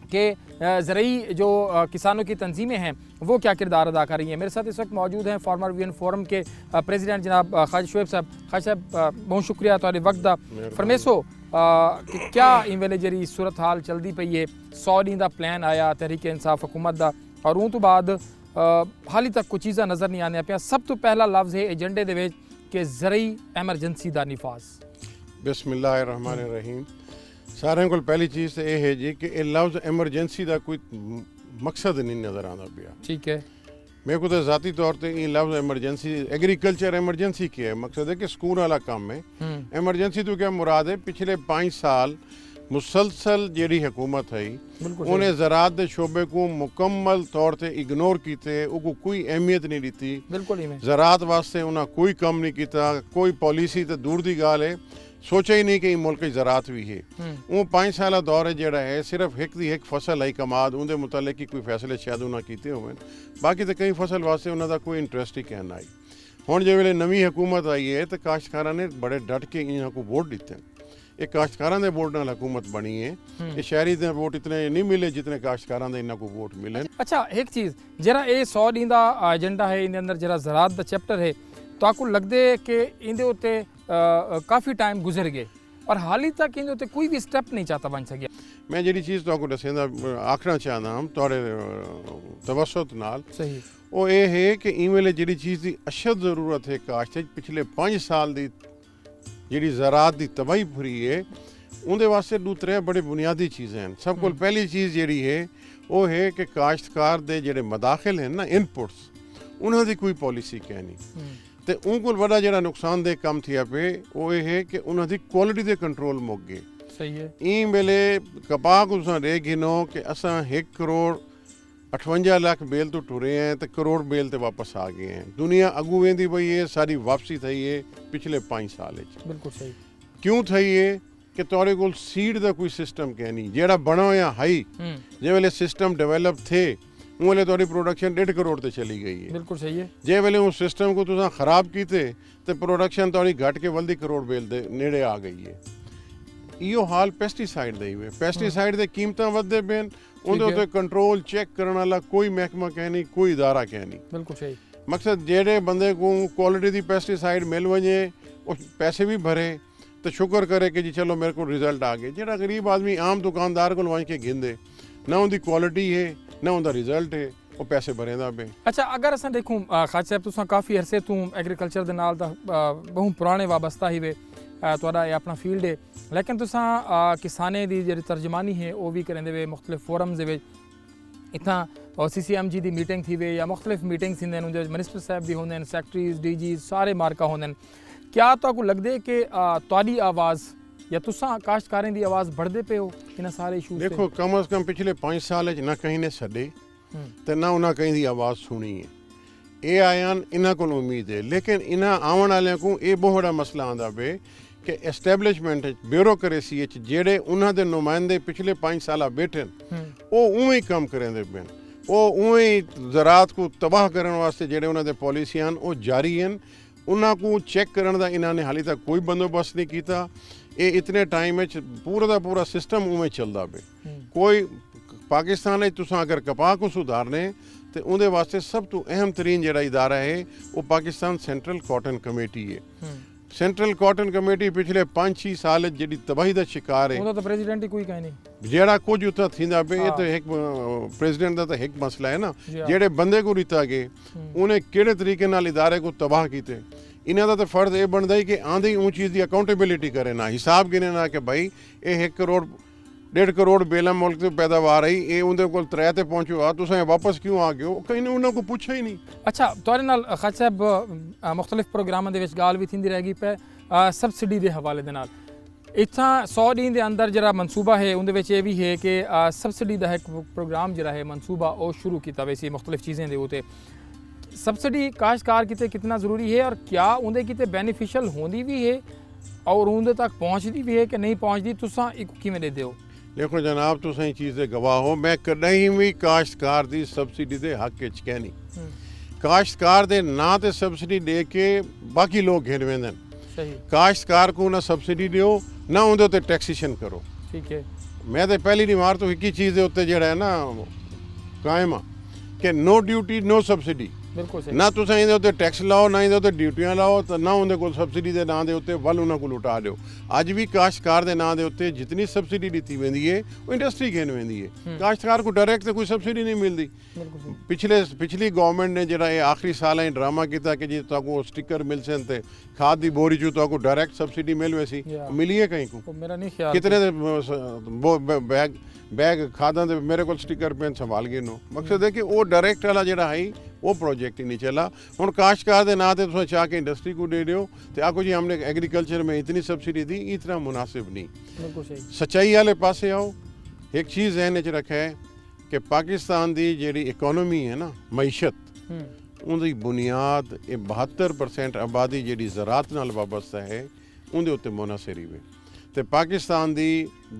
कि ज़रूरी जो किसानों की तंजीमें हैं वो क्या किरदार अदा कर रही हैं। मेरे साथ इस वक्त मौजूद हैं फार्मर यूनियन फोरम के प्रेसिडेंट जनाब खालिद शोएब साहब। खालिद साहब बहुत शुक्रिया तुहाडे वक्त दा। फरमेसो कि क्या इन वेले जेह्ड़ी सूरत हाल चलदी पई है, 100 दिन दा प्लान आया तहरीक इंसाफ हुकूमत दा और उन तो बाद हाली तक कुछ चीज़ां नज़र नहीं आने पिया। सब तो पहला लफ्ज़ है एजेंडे दे विच कि ज़रूरी एमरजेंसी दा निफाज। बिस्मिल्लाहिर्रहमानिर्रहीम। सारें कोल पहली चीज़ तो यह है जी कि ये लफ्ज़ एमरजेंसी का कोई मकसद नहीं नज़र आता पिया। ठीक है, मेरे को तो ज़ाती तौर पर ये लफ्ज़ एमरजेंसी, एग्रीकल्चर एमरजेंसी क्या है, मकसद है कि सुकून वाला काम है। एमरजेंसी तो क्या मुराद है, पिछले 5 साल मुसलसल जेड़ी हुकूमत है उन्हें ज़राअत के शोबे को मुकम्मल तौर पर इग्नोर किए, उनको कोई अहमियत नहीं दी। बिल्कुल ज़राअत वास्ते उन्हें कोई कम नहीं किया, कोई पॉलिसी तो दूर की गाल है, सोचा ही नहीं कि मुल्क की ज़राअत भी है। वो 5 साल दौर जोड़ा है सिर्फ एक फसल आई कमाद उनके मुतालिक ही कोई फैसले शायद उन्हें किए हो, बाकी तो कई फसल वास्ते उन्होंने कोई इंटरस्ट ही कहना आई। हुण जो वेले नवी हुकूमत आई है तो काश्तकारां ने बड़े डट के इन्हों को वोट दिते हैं। ये काश्तकारां दे वोट नाल हुकूमत बनी है, ये शहरी दे वोट इतने नहीं मिले जितने काश्तकारां दे इन्हों को वोट मिले। अच्छा एक चीज़ जरा ये 100 दिन का एजेंडा है, इन अंदर जरा ज़राअत का चैप्टर है, तो आपको लगता है कि इनके उत्ते काफ़ी टाइम गुजर गए और हाली तक इनके उत्ते कोई भी स्टेप नहीं चाहता बन सकिया। मैं जी चीज़ तो दसेंदा आखना चाहना हम थोड़े तवसत नाल सही वो ये है कि इन वेले जी चीज़ की अशद ज़रूरत है काश्त पिछले 5 साल की जी ज़राअत की तबाही फुरी है, उनके वास्ते 2-3 बड़े बुनियादी चीज़ें हैं। सब को पहली चीज़ जी है वो है कि काश्तकार दे जेडे मदाखिल हैं ना इनपुट्स, उन्होंने कोई पॉलिसी क्या नहीं। तो उनको बड़ा जो नुकसानदेह कम थिया पे वो ये है कि उन्होंने क्वालिटी के कंट्रोल मुक गए। सही है। इन वेले कपाह को रे गिनो कि असा 1 करोड़ 58 लाख बेल तो टुरे हैं तो करोड़ बेल तो वापस आ गए हैं। दुनिया अगू वेंदी पई है, सारी वापसी थी है पिछले 5 साल। बिल्कुल सही। क्यों थी है कि तुहाडे कोल सीड का कोई सिस्टम क्या नहीं, जेड़ा बना होया हाई जे वेले सिस्टम डेवलप थे उन वेले तुहाडी प्रोडक्शन 1.5 करोड़ ते चली गई है। बिल्कुल सही है। जे वेले उस सिस्टम को तुसां खराब कीते तो प्रोडक्शन तुहाडी घट के वल्दी करोड़ बेल दे नेड़े आ गई है। इहो हाल पेस्टिसाइड दे हुए, पेस्टिसाइड दे कीमतां वधदे पेन, उनके उत्ते कंट्रोल चेक करने वाला कोई महकमा कह नहीं, कोई इदारा कह नहीं। बिल्कुल सही। मकसद जेड़े बंदे को क्वालिटी दी पेस्टिसाइड मिल वजे पैसे भी भरे तो शुक्र करे कि जी चलो मेरे को रिजल्ट आ गए। जेड़ा गरीब आदमी आम दुकानदार को वहीं के गिंदे ना उनकी क्वालिटी है ना उनका रिजल्ट है, वो पैसे भरेंदा पे। अच्छा अगर असां देखूं खालिद साहब तुसां काफ़ी अरसे तू एग्रीकल्चर दे नाल दा बहुत पुराने वाबस्ता ही वे, तुहाडा ये अपना फील्ड है, लेकिन तुसां किसानें दी जेह्ड़ी तर्जमानी है वो भी करेंदे वे मुख्तलिफ फोरम्स दे विच। इत्थां CCMG दी मीटिंग थी वे या मुख्तलिफ मीटिंग्स हिंदे उंदे मिनिस्टर साहब भी होंदे, सैकटरीज DGs सारे मार्का होंदे। क्या तुहानू लगदे कि तुहाडी आवाज़ ਜਾਂ ਤੁਸੀਂ ਕਾਸ਼ਤਕਾਰਾਂ ਦੀ ਆਵਾਜ਼ बढ़दे पे हो ਇਹਨਾਂ ਸਾਰੇ ਇਸ਼ੂਜ਼ ਤੇ? ਦੇਖੋ ਕਮ ਅਜ਼ ਕਮ ਪਿਛਲੇ 5 ਸਾਲ 'ਚ ਨਾ ਕਹੀਂ ਨੇ ਛੱਡੇ ਤੇ ਨਾ ਉਹਨਾਂ ਕਹੀਂ ਦੀ ਆਵਾਜ਼ ਸੁਣੀ ਹੈ। ਇਹ ਆਇਆਂ ਇਹਨਾਂ ਕੋਲ ਉਮੀਦ ਹੈ, ਲੇਕਿਨ ਇਹਨਾਂ ਆਉਣ ਵਾਲਿਆਂ ਨੂੰ ਇਹ ਬਹੁਤ ਵੱਡਾ ਮਸਲਾ ਆਉਂਦਾ ਵੇ ਕਿ ਐਸਟੈਬਲਿਸ਼ਮੈਂਟ ਬਿਊਰੋਕਰੇਸੀ ਵਿੱਚ ਜਿਹੜੇ ਉਹਨਾਂ ਦੇ ਨੁਮਾਇੰਦੇ ਪਿਛਲੇ 5 ਸਾਲਾਂ ਬੈਠੇ ਉਹ ਉਵੇਂ ਹੀ ਕੰਮ ਕਰਦੇ ਪਏ, ਉਹ ਉਵੇਂ ਹੀ ਜ਼ਰਾਤ ਨੂੰ ਤਬਾਹ ਕਰਨ ਵਾਸਤੇ ਜਿਹੜੇ ਉਹਨਾਂ ਦੇ ਪਾਲਿਸੀਆਂ ਉਹ ਜਾਰੀ ਹਨ। ਉਹਨਾਂ ਨੂੰ ਚੈੱਕ ਕਰਨ ਦਾ ਇਹਨਾਂ ਨੇ ਹਾਲੇ ਤੱਕ ਕੋਈ ਬੰਦੋਬਸਤ ਨਹੀਂ ਕੀਤਾ। ਇਹ ਇਤਨੇ ਟਾਈਮ ਵਿੱਚ ਪੂਰਾ ਦਾ ਪੂਰਾ ਸਿਸਟਮ ਉਵੇਂ ਚੱਲਦਾ ਪਏ। ਕੋਈ ਪਾਕਿਸਤਾਨ ਵਿੱਚ ਤੁਸੀਂ ਅਗਰ ਕਪਾਹ ਨੂੰ ਸੁਧਾਰਨੇ ਤੇ ਉਹਦੇ ਵਾਸਤੇ ਸਭ ਤੋਂ ਅਹਿਮ ਤਰੀਨ ਜਿਹੜਾ ਇਦਾਰਾ ਹੈ ਉਹ ਪਾਕਿਸਤਾਨ ਸੈਂਟਰਲ ਕਾਟਨ ਕਮੇਟੀ ਹੈ। ਸੈਂਟਰਲ ਕਾਟਨ ਕਮੇਟੀ ਪਿਛਲੇ 5-6 ਸਾਲ ਜਿਹੜੀ ਤਬਾਹੀ ਦਾ ਸ਼ਿਕਾਰ ਹੈ, ਉਹਦਾ ਤਾਂ ਪ੍ਰੈਜ਼ੀਡੈਂਟ ਹੀ ਕੋਈ ਕਹੇ ਨਹੀਂ ਜਿਹੜਾ ਕੁਝ ਉੱਥੇ ਥੀਂਦਾ ਪਏ। ਇਹ ਤਾਂ ਇੱਕ ਪ੍ਰੈਜ਼ੀਡੈਂਟ ਦਾ ਤਾਂ ਇੱਕ ਮਸਲਾ ਹੈ ਨਾ, ਜਿਹੜੇ ਬੰਦੇ को ਰੀਤਾ ਗਏ ਉਹਨੇ ਕਿਹੜੇ ਤਰੀਕੇ ਨਾਲ ਇਦਾਰੇ को ਤਬਾਹ ਕੀਤੇ। ਇਹਨਾਂ ਦਾ ਤਾਂ ਫਰਜ਼ ਇਹ ਬਣਦਾ ਹੈ ਕਿ ਆਂਦੀ ਉਹ ਚੀਜ਼ ਦੀ ਅਕਾਊਂਟੇਬਿਲਿਟੀ ਕਰੇ, ਨਾ ਹਿਸਾਬ ਗਿਣੇ, ਨਾ ਕਿ ਭਾਈ ਇਹ 1 ਕਰੋੜ 1.5 ਕਰੋੜ ਬੇਲਮ ਮੁਲਕ ਤੋਂ ਪੈਦਾਵਾਰ ਆਈ, ਇਹ ਉਹਦੇ ਕੋਲ 3 ਤੇ ਪਹੁੰਚੋ ਆ, ਤੁਸੀਂ ਵਾਪਸ ਕਿਉਂ ਆ ਗਏ ਹੋ? ਕहीं ਨੇ ਉਹਨਾਂ को ਪੁੱਛਿਆ ਹੀ ਨਹੀਂ। ਅੱਛਾ, ਤੁਹਾਡੇ ਨਾਲ ਖਾਨ ਸਾਹਿਬ ਮੁxtਲਿਫ ਪ੍ਰੋਗਰਾਮਾਂ ਦੇ ਵਿੱਚ ਗੱਲ ਵੀ ਥੀਂਦੀ ਰਹੇਗੀ ਪੈ ਸਬਸਿਡੀ ਦੇ ਹਵਾਲੇ ਦੇ ਨਾਲ। ਇੱਥਾਂ 100 ਦਿਨ ਦੇ ਅੰਦਰ ਜਿਹੜਾ ਮਨਸੂਬਾ ਹੈ ਉਹਦੇ ਵਿੱਚ ਇਹ ਵੀ ਹੈ ਕਿ ਸਬਸਿਡੀ ਦਾ ਇੱਕ ਪ੍ਰੋਗਰਾਮ ਜਿਹੜਾ ਹੈ ਮਨਸੂਬਾ ਉਹ ਸ਼ੁਰੂ ਕੀਤਾ ਵੈਸੀ ਮੁxtਲਿਫ ਚੀਜ਼ਾਂ ਦੇ ਉੱਤੇ। ਸਬਸਿਡੀ ਕਾਸ਼ਤਕਾਰ ਕਿਤੇ ਕਿਤਨਾ ਜ਼ਰੂਰੀ ਹੈ ਔਰ ਕਿਆ ਉਹਦੇ ਕਿਤੇ ਬੈਨੀਫੀਸ਼ੀਅਲ ਹੁੰਦੀ ਵੀ ਹੈ ਔਰ ਉਹਦੇ ਤੱਕ ਪਹੁੰਚਦੀ ਵੀ ਹੈ ਕਿ ਨਹੀਂ ਪਹੁੰਚਦੀ? ਤੁਸੀਂ ਇੱਕ ਕਿਵੇਂ ਦੇ ਦਿਓ? ਦੇਖੋ ਜਨਾਬ, ਤੁਸੀਂ ਇਹ ਚੀਜ਼ ਦੇ ਗਵਾਹ ਹੋ, ਮੈਂ ਕਦੇ ਵੀ ਕਾਸ਼ਤਕਾਰ ਦੀ ਸਬਸਿਡੀ ਦੇ ਹੱਕ ਵਿੱਚ ਕਹਿ ਨਹੀਂ। ਕਾਸ਼ਤਕਾਰ ਦੇ ਨਾਂ ਤੇ ਸਬਸਿਡੀ ਦੇ ਕੇ ਬਾਕੀ ਲੋਕ ਘਿਰ ਵੇਂਦੇ ਨੇ। ਸਹੀ। ਕਾਸ਼ਤਕਾਰ को ਨਾ ਸਬਸਿਡੀ ਦਿਓ ਨਾ ਉਹਦੇ ਉੱਤੇ ਟੈਕਸੇਸ਼ਨ ਕਰੋ। ਠੀਕ ਹੈ। ਮੈਂ ਤੇ ਪਹਿਲੀ ਨਿਵਾਰ ਤੋਂ ਇੱਕ ਹੀ ਚੀਜ਼ ਦੇ ਉੱਤੇ ਜਿਹੜਾ ਹੈ ਨਾ ਕਾਇਮ ਆ ਕਿ ਨੋ ਡਿਊਟੀ ਨੋ ਸਬਸਿਡੀ। ਬਿਲਕੁਲ ਸਹੀ। ਨਾ ਤੁਸੀਂ ਇਹਦੇ ਉੱਤੇ ਟੈਕਸ ਲਾਓ, ਨਾ ਇਹਦੇ ਉੱਤੇ ਡਿਊਟੀਆਂ ਲਾਓ, ਤਾਂ ਨਾ ਉਹਦੇ ਕੋਲ ਸਬਸਿਡੀ ਦੇ ਨਾਂ ਦੇ ਉੱਤੇ ਵੱਲ ਉਹਨਾਂ ਕੋਲ ਉਟਾ ਦਿਓ। ਅੱਜ ਵੀ ਕਾਸ਼ਤਕਾਰ ਦੇ ਨਾਂ ਦੇ ਉੱਤੇ ਜਿਤਨੀ ਸਬਸਿਡੀ ਦਿੱਤੀ ਵੈਂਦੀ ਹੈ ਉਹ ਇੰਡਸਟਰੀ ਘੇਨ ਵੈਂਦੀ ਹੈ। ਕਾਸ਼ਤਕਾਰ को ਡਾਇਰੈਕਟ ਤੇ ਕੋਈ ਸਬਸਿਡੀ ਨਹੀਂ ਮਿਲਦੀ। ਪਿਛਲੀ ਗਵਰਨਮੈਂਟ ਨੇ ਜਿਹੜਾ ਇਹ ਆਖਰੀ ਸਾਲਾਂ ਹੀ ਡਰਾਮਾ ਕੀਤਾ ਕਿ ਜੀ ਤੁਹਾਨੂੰ ਸਟicker ਮਿਲ ਸਨ ਤੇ ਖਾਦ ਦੀ ਬੋਰੀ ਚੋਂ ਤੁਹਾਨੂੰ ਡਾਇਰੈਕਟ ਸਬਸਿਡੀ ਮਿਲ ਵੈਸੀ, ਮਿਲੀ ਹੈ ਕहीं को? ਮੇਰਾ ਨਹੀਂ ਖਿਆਲ ਕਿਤਨੇ ਦੇ ਬੈਗ ਖਾਦਾਂ ਦੇ ਮੇਰੇ ਕੋਲ ਸਟicker ਪੈਨ ਸੰਭਾਲ ਗਏ ਨੂੰ। ਮਕਸਦ ਹੈ ਕਿ ਉਹ ਡਾਇਰੈਕਟ ਵਾਲਾ ਜਿਹੜਾ ਹੈ ਉਹ ਪ੍ਰੋਜੈਕਟ ही नहीं चला। ਹੁਣ ਕਾਸ਼ਤਕਾਰ ਦੇ ਨਾਂ ਤੇ ਤੁਸੀਂ ਚਾਹ ਕੇ ਇੰਡਸਟਰੀ को दे ਦਿਓ ਤੇ ਆਖੋ ਜੀ हमने एग्रीकल्चर में इतनी सब्सिडी दी, इतना मुनासिब नहीं। ਬਿਲਕੁਲ ਸਹੀ। सच्चाई वाले पासे आओ। एक चीज़ ज़हन च रखा है कि पाकिस्तान की जी इकोनॉमी है ना, मईशत, उनकी बुनियाद ये 72% आबादी जी ज़रात नाल वाबस्ता है, उनके उत्ते मुनासिर है। तो पाकिस्तान की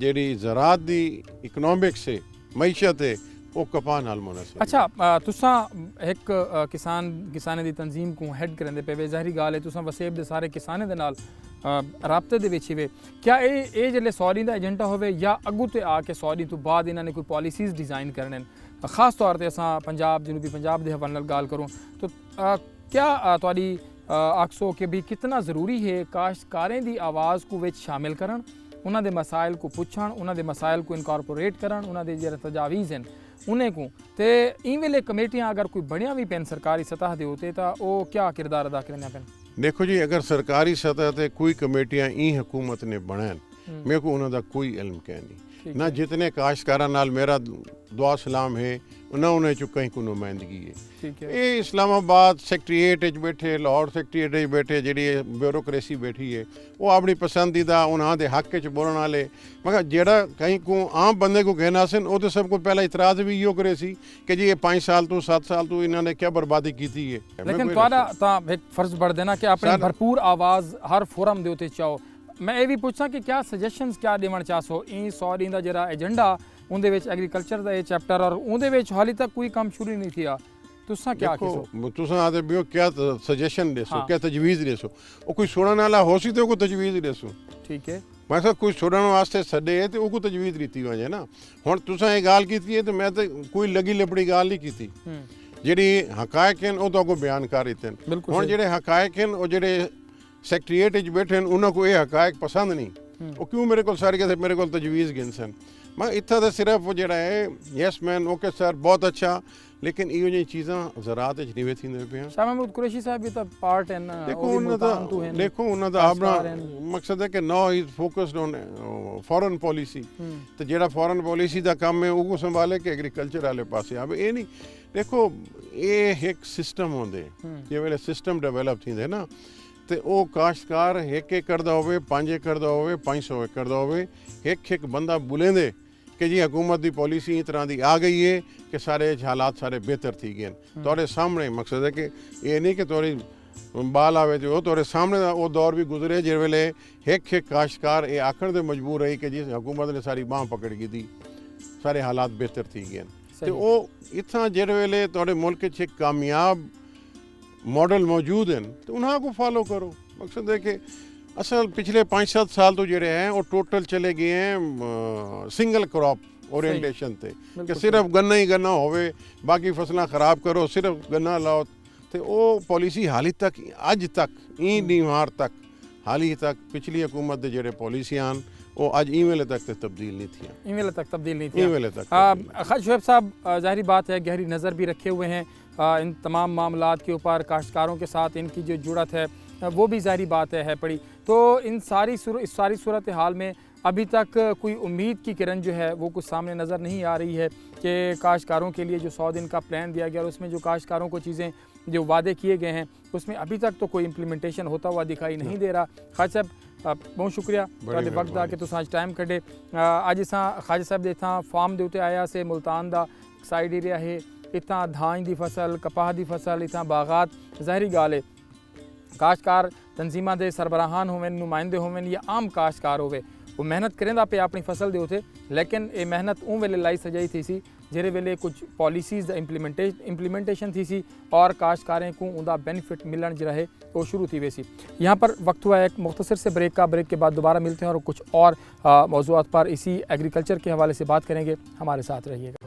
जी ज़रात की इकनॉमिक्स है, मईशत है, वो कपाह नाल मुनासिर। अच्छा, तुसा एक किसाने ਦੀ ਤਨਜ਼ੀਮ को ਹੈਡ ਕਰਦੇ ਪਏ, ਜ਼ਾਹਿਰੀ ਗੱਲ ਹੈ ਤੁਸੀਂ ਵਸੇਬ ਦੇ ਸਾਰੇ ਕਿਸਾਨਾਂ ਦੇ ਨਾਲ ਰਾਬਤੇ ਦੇ ਵਿੱਚ ਵੇ। ਕਿਆ ਇਹ ਜਿਹੜੇ 100 ਦਿਨ ਦਾ ਏਜੰਡਾ ਹੋਵੇ ਜਾਂ ਅੱਗੂ ਤੇ ਆ ਕੇ 100 ਦਿਨ ਤੋਂ ਬਾਅਦ ਇਹਨਾਂ ਨੇ ਕੋਈ ਪਾਲਿਸੀਜ਼ ਡਿਜ਼ਾਈਨ ਕਰਨੇ? ਖਾਸ ਤੌਰ ਤੇ ਅਸਾਂ ਪੰਜਾਬ ਜਨੂਬੀ ਪੰਜਾਬ ਦੇ ਹਵਾਲੇ ਨਾਲ ਗੱਲ ਕਰੂੰ ਤਾਂ ਕਿਆ ਤੁਹਾਡੀ ਆਖਸੋ ਕਿ ਵੀ ਕਿਤਨਾ ਜ਼ਰੂਰੀ ਹੈ ਕਾਸ਼ਤਕਾਰਾਂ ਦੀ ਆਵਾਜ਼ को ਵਿੱਚ ਸ਼ਾਮਿਲ ਕਰਨ, ਉਹਨਾਂ ਦੇ ਮਸਾਇਲ को ਪੁੱਛਣ, ਉਹਨਾਂ ਦੇ ਮਸਾਇਲ को ਇਨਕਾਰਪੋਰੇਟ ਕਰਨ, ਉਹਨਾਂ ਦੇ ਜਿਹੜੇ ਤਜਾਵੀਜ਼ ਹਨ उन्हें को ते इन वेले कमेटियां अगर कोई बनिया भी पैन सरकारी सतह दे होते तो वो क्या किरदार अदा करना पैन? देखो जी, अगर सरकारी सतह ते कोई कमेटियां ई हुकूमत ने बनान, मेरे को उन्होंने कोई इल्म कह नहीं। ना जितने काश्तकारां नाल मेरा दुआ सलाम है ना उन्हें चो कहीं को नुमाइंदगी है। ये इस्लामाबाद सैक्ट्रीएट बैठे, लाहौर सैक्ट्रीएट बैठे, जी ब्यूरोक्रेसी बैठी है वो अपनी पसंदीदा उन्होंने हक च बोलने वाले, मगर जेड़ा कहीं को आम बंदे को कहना सन वो तो सब को पहला इतराज़ भी इो करे सी कि जी ये 5 साल तो 7 साल तो इन्होंने क्या बर्बादी की थी है। लेकिन तुहाडा तां एक फर्ज बढ़ देना कि अपनी भरपूर आवाज़ हर फोरम दे उत्ते चाहो। मैं ये भी पूछा कि क्या सजेशनस क्या देवन चाहो? 100 दिन का जरा एजेंडा उनदे विच एग्रीकल्चर का ये चैप्टर और उनदे विच हाली तक कोई काम शुरू नहीं किया, तुसा क्या किसो? तुसा आते बियो क्या सजेशन देसो, क्या तजवीज़ देसो? वो कोई सुनने वाला हो सी तो को तजवीज़ देसो। ठीक है, मैं सब कोई सुनने वास्ते सडे है तो वो तजवीज़ रीती वजे ना। हुण तुसा ये गाल कीती है तो मैं तो कोई लगी लपड़ी गाल नहीं कीती। जिहड़ी हकायक हैं वो तो को बयान कर रहे हैं। हुण जिहड़े हकायक हैं वो जिहड़े सैक्ट्रीएट च बैठे हैं उन्होंने को ये हकायक पसंद नहीं, वो क्यों मेरे को सारे कहते मेरे को तजवीज़ गिन सन। मैं इतना तो सिर्फ वो जरा है यस मैन ओके सर बहुत अच्छा, लेकिन इहो जी चीज़ां ज़रात च नहीं थींदे पे। शाह महमूद कुरैशी साहब भी तो पार्ट है ना। देखो उन्हों दा अपना मकसद है कि no is focused on foreign policy, तो जेड़ा फॉरेन पॉलिसी दा काम है वो संभाले कि एग्रीकल्चर वाले पासे आवे। ये नहीं, देखो ये एक सिस्टम होंदे जे वेले सिस्टम डेवलप थींदे ना ਤੇ ਉਹ ਕਾਸ਼ਤਕਾਰ 1 ਏਕੜ ਦਾ ਹੋਵੇ, 5 ਏਕੜ ਦਾ ਹੋਵੇ, 500 ਏਕੜ ਦਾ ਹੋਵੇ, ਇੱਕ ਬੰਦਾ ਬੁਲੇਂਦੇ ਕਿ ਜੀ ਹਕੂਮਤ ਦੀ ਪਾਲਿਸੀ ਇਸ ਤਰ੍ਹਾਂ ਦੀ ਆ ਗਈ ਹੈ ਕਿ ਸਾਰੇ ਹਾਲਾਤ ਸਾਰੇ ਬਿਹਤਰ ਥੀ ਗਏ ਤੁਹਾਡੇ ਸਾਹਮਣੇ। ਮਕਸਦ ਹੈ ਕਿ ਇਹ ਨਹੀਂ ਕਿ ਤੁਹਾਡੀ ਬਾਲ ਆਵੇ ਤੇ ਉਹ ਤੁਹਾਡੇ ਸਾਹਮਣੇ ਦਾ ਉਹ ਦੌਰ ਵੀ ਗੁਜ਼ਰੇ ਜਿਸ ਵੇਲੇ ਇੱਕ ਕਾਸ਼ਤਕਾਰ ਇਹ ਆਖਣ ਤੇ ਮਜਬੂਰ ਰਹੀ ਕਿ ਜੀ ਹਕੂਮਤ ਨੇ ਸਾਰੀ ਬਾਂਹ ਪਕੜ ਗਈ ਦੀ, ਸਾਰੇ ਹਾਲਾਤ ਬਿਹਤਰ ਥੀ ਗਏ ਤੇ ਉਹ ਇੱਥਾਂ ਜਿਹੜੇ ਵੇਲੇ ਤੁਹਾਡੇ ਮੁਲਕ 'ਚ ਇੱਕ ਕਾਮਯਾਬ ماڈل موجود ہیں تو انہاں کو فالو کرو۔ مقصد ہے کہ اصل پچھلے 5-7 سال تو جڑے ہیں وہ ٹوٹل چلے گئے ہیں سنگل کراپ اورینٹیشن تے کہ صرف گنا ہی گنا ہوئے، باقی فصلاں خراب کرو، صرف گنا لاؤ تے وہ پالیسی حالی تک اج تک این دیوار تک حالی تک پچھلی حکومت دے جڑے پالیسیاں وہ اج ای میل تک تبدیل نہیں تھیا، ای میل تک تبدیل نہیں ای میل تھیا۔ تک خالد شعیب صاحب ظاہری بات ہے گہری نظر بھی رکھے ہوئے ہیں ان تمام معاملات کے اوپر، کاشتکاروں کے ساتھ ان کی جو جڑت ہے وہ بھی ظاہری بات ہے پڑی، تو اس ساری صورتحال میں ابھی تک کوئی امید کی کرن جو ہے وہ کچھ سامنے نظر نہیں آ رہی ہے کہ کاشتکاروں کے لیے جو 100 دن کا پلان دیا گیا اور اس میں جو کاشتکاروں کو چیزیں جو وعدے کیے گئے ہیں اس میں ابھی تک تو کوئی امپلیمنٹیشن ہوتا ہوا دکھائی نہیں دے رہا۔ خالد صاحب بہت شکریہ تواڈے وقت دا کہ تساں ٹائم کڈے۔ اج اساں خالد صاحب دے تھاں فارم دے اوتے آیا سے ملتان دا سائڈ ایریا ہے، اتنا دھان دی فصل، کپاہ دی فصل، اتنا باغات، ظاہری گال ہے کاشتکار تنظیماں دے سربراہان ہوئے، نمائندے ہوئے یا عام کاشتکار ہوئے وہ محنت کریں دا پہ اپنی فصل دے ہوتے، لیکن یہ محنت اون ویلے لائی سجائی تھی سی جہرے ویلے کچھ پالیسیز دا امپلیمنٹیشن تھی سی اور کاشتکاریں کو ان دا بینیفٹ ملن جو رہے وہ شروع تھی ویسی۔ یہاں پر وقت ہوا ہے ایک مختصر سے بریک کا، بریک کے بعد دوبارہ ملتے ہیں اور کچھ اور موضوعات پر اسی ایگریکلچر کے حوالے سے بات کریں گے، ہمارے ساتھ رہیے گا۔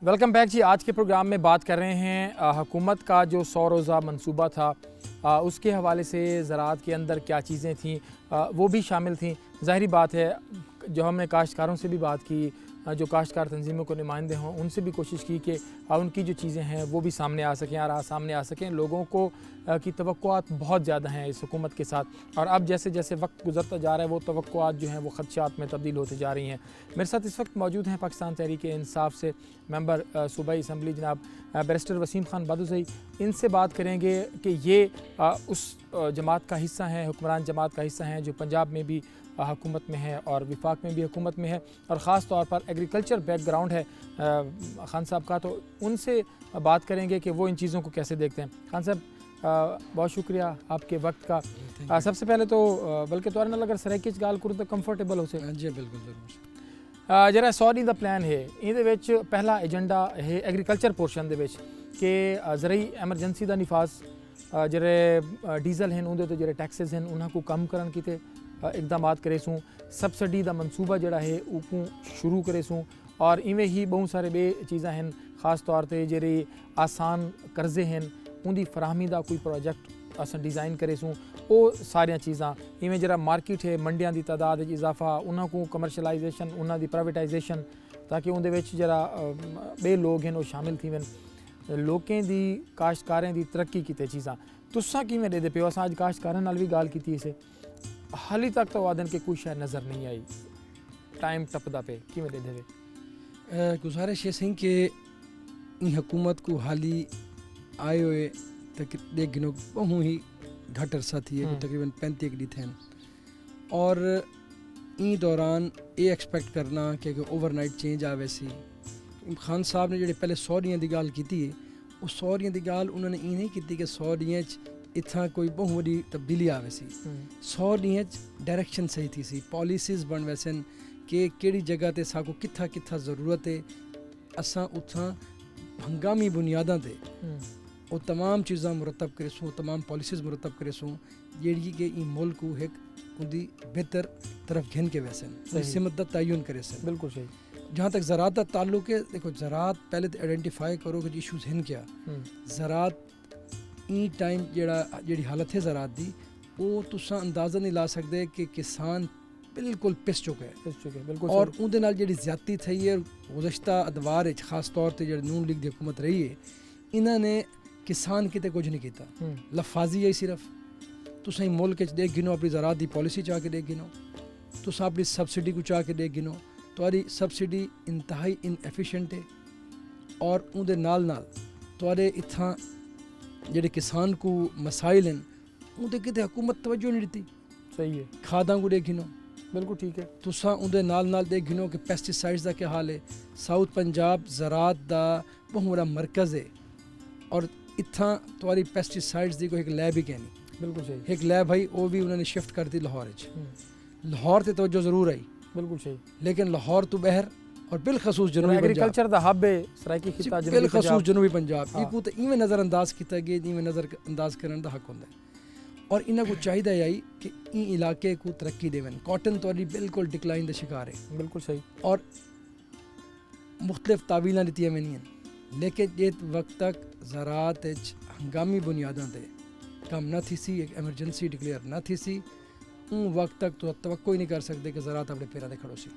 ویلکم بیک جی، آج کے پروگرام میں بات کر رہے ہیں حکومت کا جو 100 روزہ منصوبہ تھا اس کے حوالے سے زراعت کے اندر کیا چیزیں تھیں وہ بھی شامل تھیں۔ ظاہری بات ہے جو ہم نے کاشتکاروں سے بھی بات کی، جو کاشتکار تنظیموں کو نمائندے ہوں ان سے بھی کوشش کی کہ ان کی جو چیزیں ہیں وہ بھی سامنے آ سکیں اور سامنے آ سکیں۔ لوگوں کو کی توقعات بہت زیادہ ہیں اس حکومت کے ساتھ، اور اب جیسے جیسے وقت گزرتا جا رہا ہے وہ توقعات جو ہیں وہ خدشات میں تبدیل ہوتے جا رہی ہیں۔ میرے ساتھ اس وقت موجود ہیں پاکستان تحریک انصاف سے ممبر صوبائی اسمبلی جناب بیرسٹر وسیم خان بادوزئی۔ ان سے بات کریں گے کہ یہ اس جماعت کا حصہ ہیں، حکمران جماعت کا حصہ ہیں جو پنجاب میں بھی حکومت میں ہے اور وفاق میں بھی حکومت میں ہے، اور خاص طور پر ایگریکلچر بیک گراؤنڈ ہے خان صاحب کا، تو ان سے بات کریں گے کہ وہ ان چیزوں کو کیسے دیکھتے ہیں۔ خان صاحب بہت شکریہ آپ کے وقت کا۔ سب سے پہلے تو بلکہ تو نہ لگر سرائکیچ گال کرو تو کمفرٹیبل ہو سے جی بالکل ضرور جرا 100 دن دا پلان ہے، یہ وچ پہلا ایجنڈا ہے ایگریکلچر پورشن دے وچ کہ زرعی ایمرجنسی دا نفاذ، جڑے ڈیزل ہیں اندر تو جڑے ٹیکسز ہیں انہاں کو کم کرن کیتے اقدامات کرے سوں، سبسڈی دا منصوبہ جڑا ہے او کو شروع کرے سوں، اور ایویں ہی بہت سارے بے چیزاں ہیں خاص طور تے جڑے آسان قرضے ہیں ان دی فراہمی دا کوئی پروجیکٹ اساں ڈیزائن کرے سوں، وہ ساریاں چیزاں ایویں جڑا مارکیٹ ہے منڈیاں دی تعداد وچ اضافہ، انہاں کو کمرشلائزیشن، انہاں دی پرائیویٹائزیشن تاکہ اون دے وچ جڑا بے لوگ ہیں وہ شامل تھی ون، لوکیں دی کاشتکاریں دی ترقی کیتے چیزاں تساں کیویں دے پیو؟ اساں اج کاشتکاراں نال بھی گل کیتی اسے حالی تک تو وعدن کے کوئی شے نظر نہیں آئی، ٹائم ٹپدا پہ کیویں دے دے؟ گزارش یہ سی کہ حکومت کو حالی آئے ہوئے تک دیکھ گنو بہوں ہی گھٹ عرصہ تھی ہے، تقریباً 35 ڈی تھے، اور این دوران یہ ایکسپیکٹ کرنا کہ اوور نائٹ چینج آوے سی۔ خان صاحب نے جڑے پہلے 100 دیاں دی گال کیتی ہے، وہ 100 دیاں دی گال انہوں نے یہ نہیں کیتی کہ 100 دیاں اتنا کوئی بہت بڑی تبدیلی آوے سی۔ 100 دیاں ڈائریکشن صحیح تھی سی، پالیسیز بن ویسن کہ کیڑی جگہ تے ساکو کتھا کتھا ضرورت ہے، اساں اتھاں ہنگامی بنیاداں تے وہ تمام چیزاں مرتب کرے سوں، تمام پالیسیز مرتب کرے سوں جیڑی کہ این ملک کو ایک اندی بہتر طرف گھن کے ویسن سمت دا تعین کرے سن۔ بالکل صحیح۔ جہاں تک زراعت دا تعلق ہے، دیکھو زراعت پہلے تو آئیڈینٹیفائی کرو کہ ایشوز ہیں کیا۔ زراعت این ٹائم جیڑی حالت ہے زراعت دی وہ تساں اندازہ نہیں لا سکتے کہ کسان بالکل پس چکے اور اندے نال جیڑی زیادتی تھی ہے گزشتہ ادوار خاص طور تے جڑی نون لیگ دی حکومت رہی ہے، انہاں نے کسان کتے کچھ نہیں کیتا، لفاظی ہے صرف तुसें मुल्क च देख गिनो अपनी ज़रात दी पॉलिसी चाह के देख गिनो, तुस अपनी सब्सिडी को चाह के देख गिनो, तुहारी सब्सिडी इंतहाई इनएफिशिएंट है और उहदे नाल नाल तुहारे इत्थां जेह्ड़े किसान को मसाइल हैं उहदे किते हुकूमत तवज्जो नहीं दित्ती। सही है, खादां को देख गिनो, बिल्कुल ठीक है। तुसां उहदे नाल नाल देख गिनो कि पेस्टिसाइड्स दा क्या हाल है। साउथ पंजाब ज़रात दा बहुत बड़ा मरकज़ है और इत्थां तुहारी पेस्टिसाइड्स दी कोई एक लैब ही कहनी, बिल्कुल सही, एक लैब भाई वो भी उन्होंने शिफ्ट कर दी लाहौर च। लाहौर ते तवज्जो ज़रूर आई, बिल्कुल सही। लेकिन लाहौर तो बहर और बिलखसूस जनूबी पंजाब, एग्रीकल्चर दा हब है सराइकी खिता जनूबी बिलखसूस पंजाब। जनूबी पंजाब हाँ। इको तो इवें नज़रअंदाज किया गया, इवें नज़रअंदाज करने का हक होंदा है और इन्हां को चाहिए आई कि ई इलाके को तरक्की देवन। कॉटन तो बिल्कुल डिक्लाइन का शिकार है, बिल्कुल सही। और मुख्तलिफ तावीलां दित्तियां वेंदियां, लेकिन जिस वक्त तक ज़रात हंगामी बुनियादां ते कम न थी सी, एक एमरजेंसी डिक्लेयर न थी सी, उन वक्त तक तो तवक्को ही नहीं कर सकते कि ज़रात अपने पैरां ते खड़ो सी।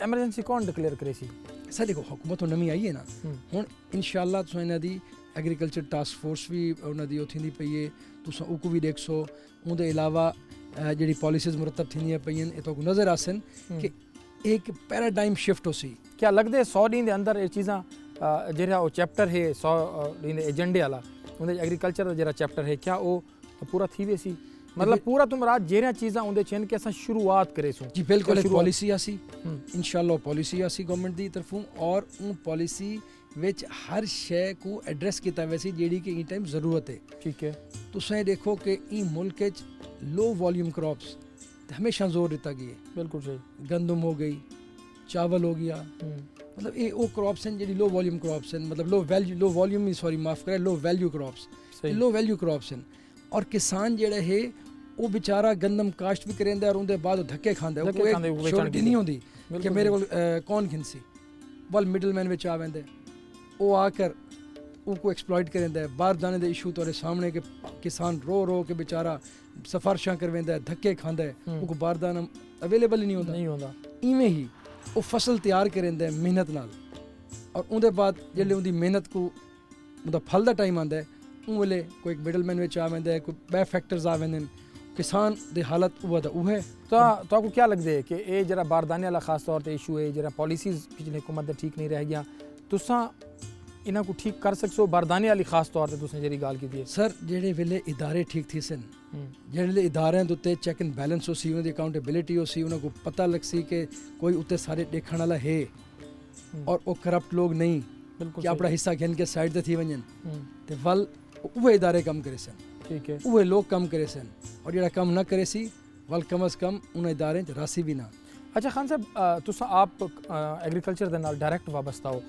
एमरजेंसी कौन डिक्लेयर करे सी? सर देखो हुकूमत तो नवी आई है ना, हुण इंशाअल्लाह तुसां इन्हां दी एग्रीकल्चर टास्क फोर्स भी उन्हां दी थींदी पई है, तुसां उको भी देखसो। उहदे अलावा जिहड़ी पॉलिसीज़ मुरतब थींदियां पईयां इह तो नज़र आसन कि एक पैराडाइम शिफ्ट हो सी। क्या लगदे 100 दिन दे अंदर ये चीज़ां जेह्ड़ा वो चैप्टर है 100 दिन दे एजेंडे वाला उहदे एग्रीकल्चर दा जेह्ड़ा चैप्टर है क्या वो पूरा थी वैसी? मतलब पूरा तुम रात जेह्ड़ियां चीज़ां उहदे च कि असां शुरुआत करे सूं। जी बिल्कुल, एक पॉलिसी आसी इंशाअल्लाह, पॉलिसी आसी गवर्नमेंट दी तरफों और उन पॉलिसी विच हर शय को एड्रेस किया वैसी जेह्ड़ी कि इन टाइम ज़रूरत है। ठीक है, तुसें देखो कि ई मुल्क च लो वॉल्यूम क्रॉप्स हमेशा जोर दिता गया है। बिल्कुल सही। गंदम हो गई, चावल हो गया, मतलब ये वो क्रॉप्स हैं जी लो वॉल्यूम क्रॉप्स हैं, मतलब लो वॉल्यूम ही सॉरी माफ़ करें, low value crops, low value crops हैं। और किसान जेड़ा है वो बेचारा गंदम काश्त भी करेंदा और उनके बाद धक्के खांदा है, कोई श्योरिटी नहीं होंदी कि मेरे को कौन खिंसी वल मिडल मैन विच आ वेंदे, वो आकर उनको एक्सप्लॉइट करेंदा है। बाहर जाने दे इशू तुहाडे सामने कि किसान रो रो के बेचारा सफारशां करवेंदा है, धक्के खांदा है, उनको बाहर जाना अवेलेबल ही नहीं होंदा। इवें ही वो फसल तैयार करेंदा है मेहनत नाल और उनके बाद जेल्ले उनकी मेहनत को उनका फल का टाइम आंदा है उन वेले कोई मिडल मैन विच आ वेंदा है, कोई बै फैक्टर्स आ वेंदे न, किसान दी हालत उह दा उह है। तो आपको क्या लगदा है कि ये जरा बारदाने वाला खास तौर पे इशू है, जरा पॉलिसीज पिछले हुकूमत दे ठीक नहीं रह गया, तुसां इन्हां को ठीक कर सकसो? बारदाने वाली खास तौर पे तुसें जेरी गल कीती है सर, जेड़े वेले इदारे ठीक थी सन, जेड़े इदारे दे उत्ते चैक एंड बैलेंस हो सी, उनकी अकाउंटेबिलिटी हो सी, उनको पता लग सी कि कोई उत्ते सारे देखण वाला है और वो करप्ट लोग नहीं कि अपना हिस्सा खेल के साइड ते थी वंजन ते वल उहे इदारे कम करे सन। ठीक है, उहे लोग कम करे सन और जेड़ा कम ना करे सी वल कम अज कम उन इदारे च रासी भी ना। अच्छा खान साहब, तुसा आप एग्रीकल्चर दे नाल डायरैक्ट वाबस्ता हो,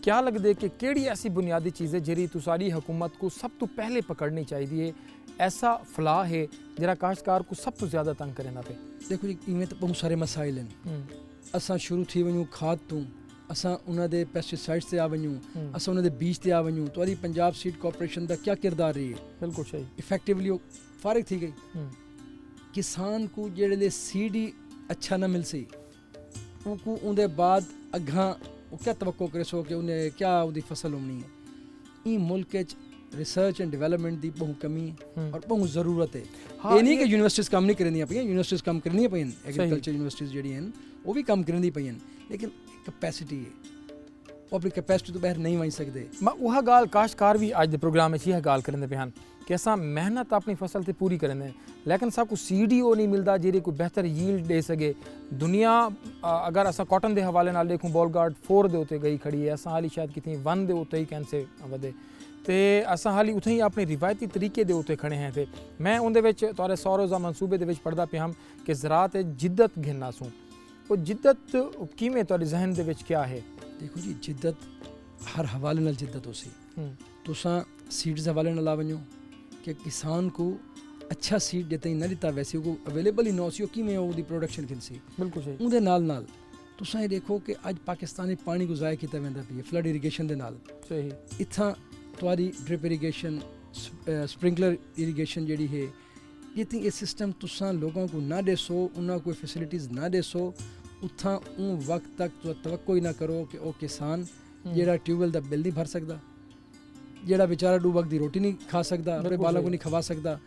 क्या लगदे कि केड़ी ऐसी बुनियादी चीज़ है जेरी तुसारी हुकूमत को सब तो पहले पकड़नी चाहिए, ऐसा फलाह है जरा काश्तकार को सब तो ज़्यादा तंग करे ना पे? देखो जी, इवें तो बहुत सारे मसाइल हैं। असां शुरू थी वञूं खाद तो, असां उन्हां दे पेस्टिसाइड्स ते आ वञूं, असां उन्हां दे बीज ते आ वञूं, तो पंजाब सीड कॉर्पोरेशन दा क्या किरदार रही है? बिल्कुल सही, इफेक्टिवली वो फारिग थी गई। किसान को जेड़े सीड ही अच्छा ना मिल सी, उनको उनके बाद अग्गां वो क्या तवक्को करे सो कि उन्हें क्या उदी फसल होनी है? ई मुल्क रिसर्च एंड डेवलपमेंट की बहुत कमी है और बहुत ज़रूरत है। हाँ, ये नहीं कि यूनिवर्सिटीज़ कम नहीं करनी पईयां, यूनिवर्सिटीज़ कम करनी पईयां, एग्रीकल्चर यूनिवर्सिटीज़ जी हैं वो भी कम करनी पईयां, लेकिन कैपेसिटी है वो अपनी कैपेसिटी तो बाहर नहीं वही सकते। मैं वह गाल काश्तकार भी अज दे प्रोग्राम में यह गाल करेंदे पे हन कि असां मेहनत अपनी फसल ते पूरी करेंदे, लेकिन साकू सीड ही वो नहीं मिलता जेरी कोई बेहतर यील्ड दे सके। दुनिया अगर असां कॉटन के हवाले नाल देखूं, बॉलगार्ड 4 दे उत्ते गई खड़ी है, असां हाली शायद कितनी 1 दे उत्ते ही कैंसे वधे ते असां हाली उत्थे ही अपने रिवायती तरीके दे उत्ते खड़े हैं। ते मैं उनदे विच तुहाडे 100 रोज़ा मनसूबे दे विच पढ़दा पिया हम कि ज़रात जिद्दत घिनना सूं, वो जिद्दत किवें तुहाडे जहन दे विच क्या है? देखो जी, जिद्दत हर हवाले नाल जिद्दत हो सी। तुसां सीड्स हवाले नाल आ वञो कि किसान को अच्छा सीड जिते ना दिता वैसे वो अवेलेबल ही ना सी, किवें ओदी प्रोडक्शन किनसी। बिल्कुल सही। उहदे नाल नाल तुसां ये देखो कि अज पाकिस्तान पानी को ज़ाया किया वेंदा पिया फ्लड इरीगेशन दे नाल। सही। इत्थां तुहारी ड्रिप इरीगेशन, स्प्रिंकलर इरीगेशन जिहड़ी है, जितनी ये सिस्टम तुसां लोगों को ना देसो, उन्हां कोई फैसिलिटीज़ ना देसो, उत्थां उन वक्त तक तो तवक्को ही ना करो कि वो किसान जेड़ा ट्यूबवेल दा बिल नहीं भर सकदा, जेड़ा बेचारा 2 वक्त की रोटी नहीं खा सकदा, अपने बालों को नहीं खवा सकदा,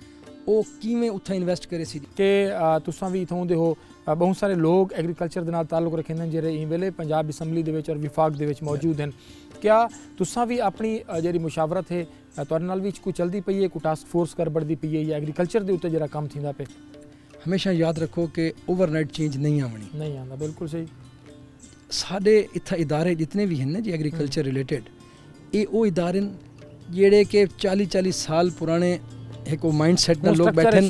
ਉਹ ਕਿਵੇਂ ਉੱਥੇ ਇਨਵੈਸਟ ਕਰੇ ਸੀ। ਕਿ ਤੁਸਾਂ ਵੀ ਇਥੋਂ ਦੇ ਹੋ ਬਹੁਤ ਸਾਰੇ ਲੋਕ ਐਗਰੀਕਲਚਰ ਦੇ ਨਾਲ ਤਾਲੁਕ ਰੱਖਦੇ ਨੇ ਜਿਹੜੇ ਵੇਲੇ ਪੰਜਾਬ ਅਸੈਂਬਲੀ ਦੇ ਵਿੱਚ ਔਰ ਵਿਫਾਕ ਦੇ ਵਿੱਚ ਮੌਜੂਦ ਹਨ। ਕਿਆ ਤੁਸਾਂ ਵੀ ਆਪਣੀ ਜਿਹੜੀ ਮੁਸ਼ਾਵਰਤ ਹੈ ਤੁਹਾਡੇ ਨਾਲ ਵੀ ਕੋਈ ਚਲਦੀ ਪਈ ਹੈ, ਕੋਈ ਟਾਸਕ ਫੋਰਸ ਕਰ बढ़दी ਪਈ ਹੈ ਜਾਂ ਐਗਰੀਕਲਚਰ ਦੇ ਉੱਤੇ ਜਿਹੜਾ ਕੰਮ ਥੀਂਦਾ ਪਿਆ? ਹਮੇਸ਼ਾ ਯਾਦ ਰੱਖੋ ਕਿ ਓਵਰਨਾਈਟ ਚੇਂਜ ਨਹੀਂ ਆਉਣੀ। ਨਹੀਂ ਆਉਂਦਾ, ਬਿਲਕੁਲ ਸਹੀ। ਸਾਡੇ ਇੱਥੇ ਇਦਾਰੇ ਜਿਤਨੇ ਵੀ ਹਨ ਨਾ ਜੀ ਐਗਰੀਕਲਚਰ ਰਿਲੇਟਡ, ਇਹ ਉਹ ਇਦਾਰੇ ਜਿਹੜੇ ਕਿ 40 ਸਾਲ ਪੁਰਾਣੇ ਇੱਕ ਉਹ ਮਾਈਂਡ ਸੈਟ ਨਾਲ ਲੋਕ ਬੈਠੇ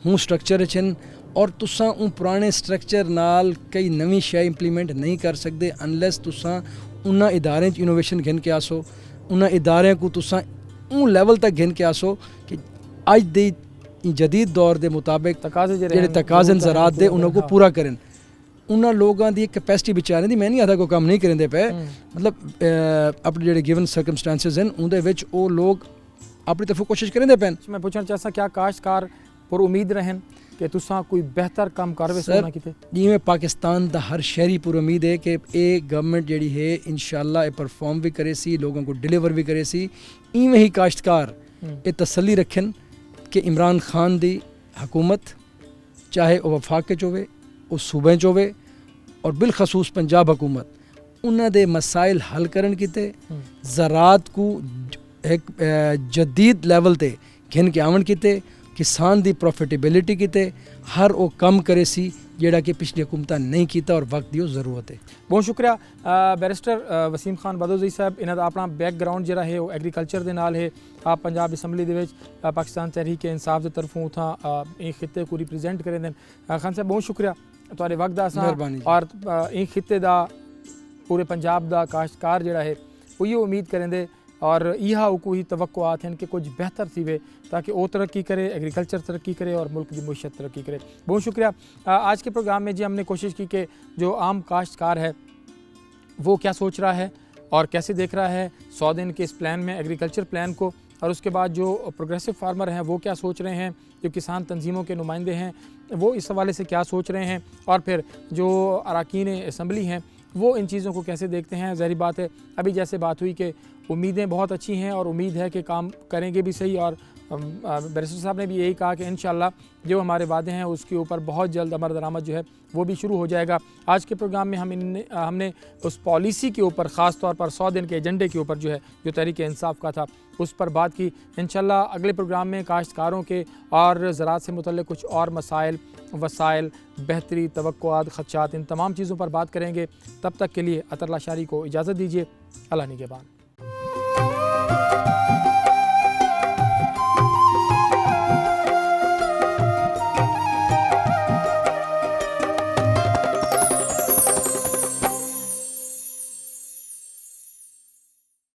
ਹੂੰ ਸਟਰਕਚਰ ਚ ਹਨ ਔਰ ਤੁਸਾਂ ਉਹ ਪੁਰਾਣੇ ਸਟਰਕਚਰ ਨਾਲ ਕਈ ਨਵੀਂ ਸ਼ੈ ਇੰਪਲੀਮੈਂਟ ਨਹੀਂ ਕਰ ਸਕਦੇ ਅਨਲੈਸ ਤੁਸਾਂ ਉਹਨਾਂ ਇਦਾਰਿਆਂ 'ਚ ਇਨੋਵੇਸ਼ਨ ਗਿਣ ਕੇ ਆਸੋ, ਉਹਨਾਂ ਇਦਾਰਿਆਂ को ਤੁਸਾਂ ਉਹ ਲੈਵਲ ਤੱਕ ਗਿਣ ਕੇ ਆਸੋ ਕਿ ਅੱਜ ਦੇ ਜਦੀਦ ਦੌਰ ਦੇ ਮੁਤਾਬਿਕ ਜਿਹੜੇ ਤਕਾਜ਼ਨ ਜ਼ਰਾਤ ਦੇ ਉਹਨਾਂ को पूरा ਕਰਨ। ਉਹਨਾਂ ਲੋਕਾਂ ਦੀ ਕੈਪੈਸਿਟੀ ਵਿਚਾਰਿਆਂ ਦੀ ਮੈਂ ਨਹੀਂ ਆਦਾ ਕੋਈ ਕੰਮ ਨਹੀਂ ਕਰਿੰਦੇ ਪਏ, ਮਤਲਬ ਆਪਣੇ ਜਿਹੜੇ ਗਿਵਨ ਸਰਕਮਸਟੈਂਸਿਸ ਹਨ ਉਹਦੇ ਵਿੱਚ ਉਹ ਲੋਕ ਆਪਣੀ ਤਰਫੋਂ ਕੋਸ਼ਿਸ਼ ਕਰਿੰਦੇ ਪੈਣ। ਮੈਂ ਪੁੱਛਣਾ ਚਾਹਤਾ ਕਿਆ ਕਾਸ਼ਤਕਾਰ ਪਰ ਉਮੀਦ ਰਹਿਣ ਕਿ ਤੁਸਾਂ ਕੋਈ ਬਿਹਤਰ ਕੰਮ ਕਰਵੇ ਸੋਨਾ ਕਿਤੇ? ਜਿਵੇਂ ਪਾਕਿਸਤਾਨ ਦਾ ਹਰ ਸ਼ਹਿਰੀ ਪੂਰੀ ਉਮੀਦ ਹੈ ਕਿ ਇਹ ਗਵਰਨਮੈਂਟ ਜਿਹੜੀ ਹੈ ਇਨਸ਼ਾਅੱਲਾ ਇਹ ਪਰਫਾਰਮ ਵੀ ਕਰੇ ਸੀ, ਲੋਕਾਂ को डिलीवर ਵੀ ਕਰੇ ਸੀ। ਇਵੇਂ ਹੀ ਕਾਸ਼ਤਕਾਰ ਇਹ ਤਸੱਲੀ ਰੱਖਣ ਕਿ ਇਮਰਾਨ ਖਾਨ ਦੀ ਹਕੂਮਤ ਚਾਹੇ ਉਹ ਵਫਾਕ 'ਚ ਹੋਵੇ, ਉਹ ਸੂਬੇ 'ਚ ਹੋਵੇ ਔਰ ਬਿਲਖਸੂਸ ਪੰਜਾਬ ਹਕੂਮਤ ਉਹਨਾਂ ਦੇ ਮਸਾਇਲ ਹੱਲ ਕਰਨ ਕਿਤੇ ਜ਼ਰਾਤ को एक जदीद लेवल ते घिन के आवन किते, किसान दी प्रॉफिटेबिलिटी किते, हर वो कम करे सी जेड़ा कि पिछली हुकूमतां नहीं कीता और वक्त दी ज़रूरत है। बहुत शुक्रिया बैरिस्टर वसीम खान बदोजी साहब। इन्हां दा अपना बैकग्राउंड जिहड़ा है वो एग्रीकल्चर दे नाल है। आप पंजाब असैंबली दे विच पाकिस्तान तहरीक इंसाफ दे तरफों उथां इस खिते को रिप्रेजेंट करे ने। खान साहब बहुत शुक्रिया तुहाडे वक्त दा और इस खिते दा पूरे पंजाब दा काश्तकार जिहड़ा है वो ये उम्मीद करेंदे और यह कोई तवक्कुआत हैं कि कुछ बेहतर थी वे ताकि वो तरक्की करे, एग्रीकल्चर तरक्की करे और मुल्क की मुईशत तरक्की करे। बहुत शुक्रिया। आज के प्रोग्राम में जी हमने कोशिश की कि जो आम काश्तकार है वो क्या सोच रहा है और कैसे देख रहा है 100 दिन के इस प्लान में, एग्रीकल्चर प्लान को, और उसके बाद जो प्रोग्रेसिव फार्मर हैं वो क्या सोच रहे हैं, जो किसान तंजीमों के नुमाइंदे हैं वो इस हवाले से क्या सोच रहे हैं, और फिर जो अरकान असम्बली हैं वो इन चीज़ों को कैसे देखते हैं। ज़ाहिर बात है अभी जैसे बात हुई कि उम्मीदें बहुत अच्छी हैं और उम्मीद है कि काम करेंगे भी सही, और बैरिस्टर साहब ने भी यही कहा कि इंशाअल्लाह जो हमारे वादे हैं उसके ऊपर बहुत जल्द अमल दरामद जो है वो भी शुरू हो जाएगा। आज के प्रोग्राम में हमने उस पॉलिसी के ऊपर ख़ास तौर पर 100 दिन के एजेंडे के ऊपर जो है जो तहरीक इंसाफ का था उस पर बात की। इंशाअल्लाह अगले प्रोग्राम में काश्तकारों के और ज़राअत से मुतल्लिक़ कुछ और मसाइल, वसाइल, बेहतरी, तवक्कुआत, ख़दशात, इन तमाम चीज़ों पर बात करेंगे। तब तक के लिए अतर लाशारी को इजाज़त दीजिए। अल्लाह निगहबान।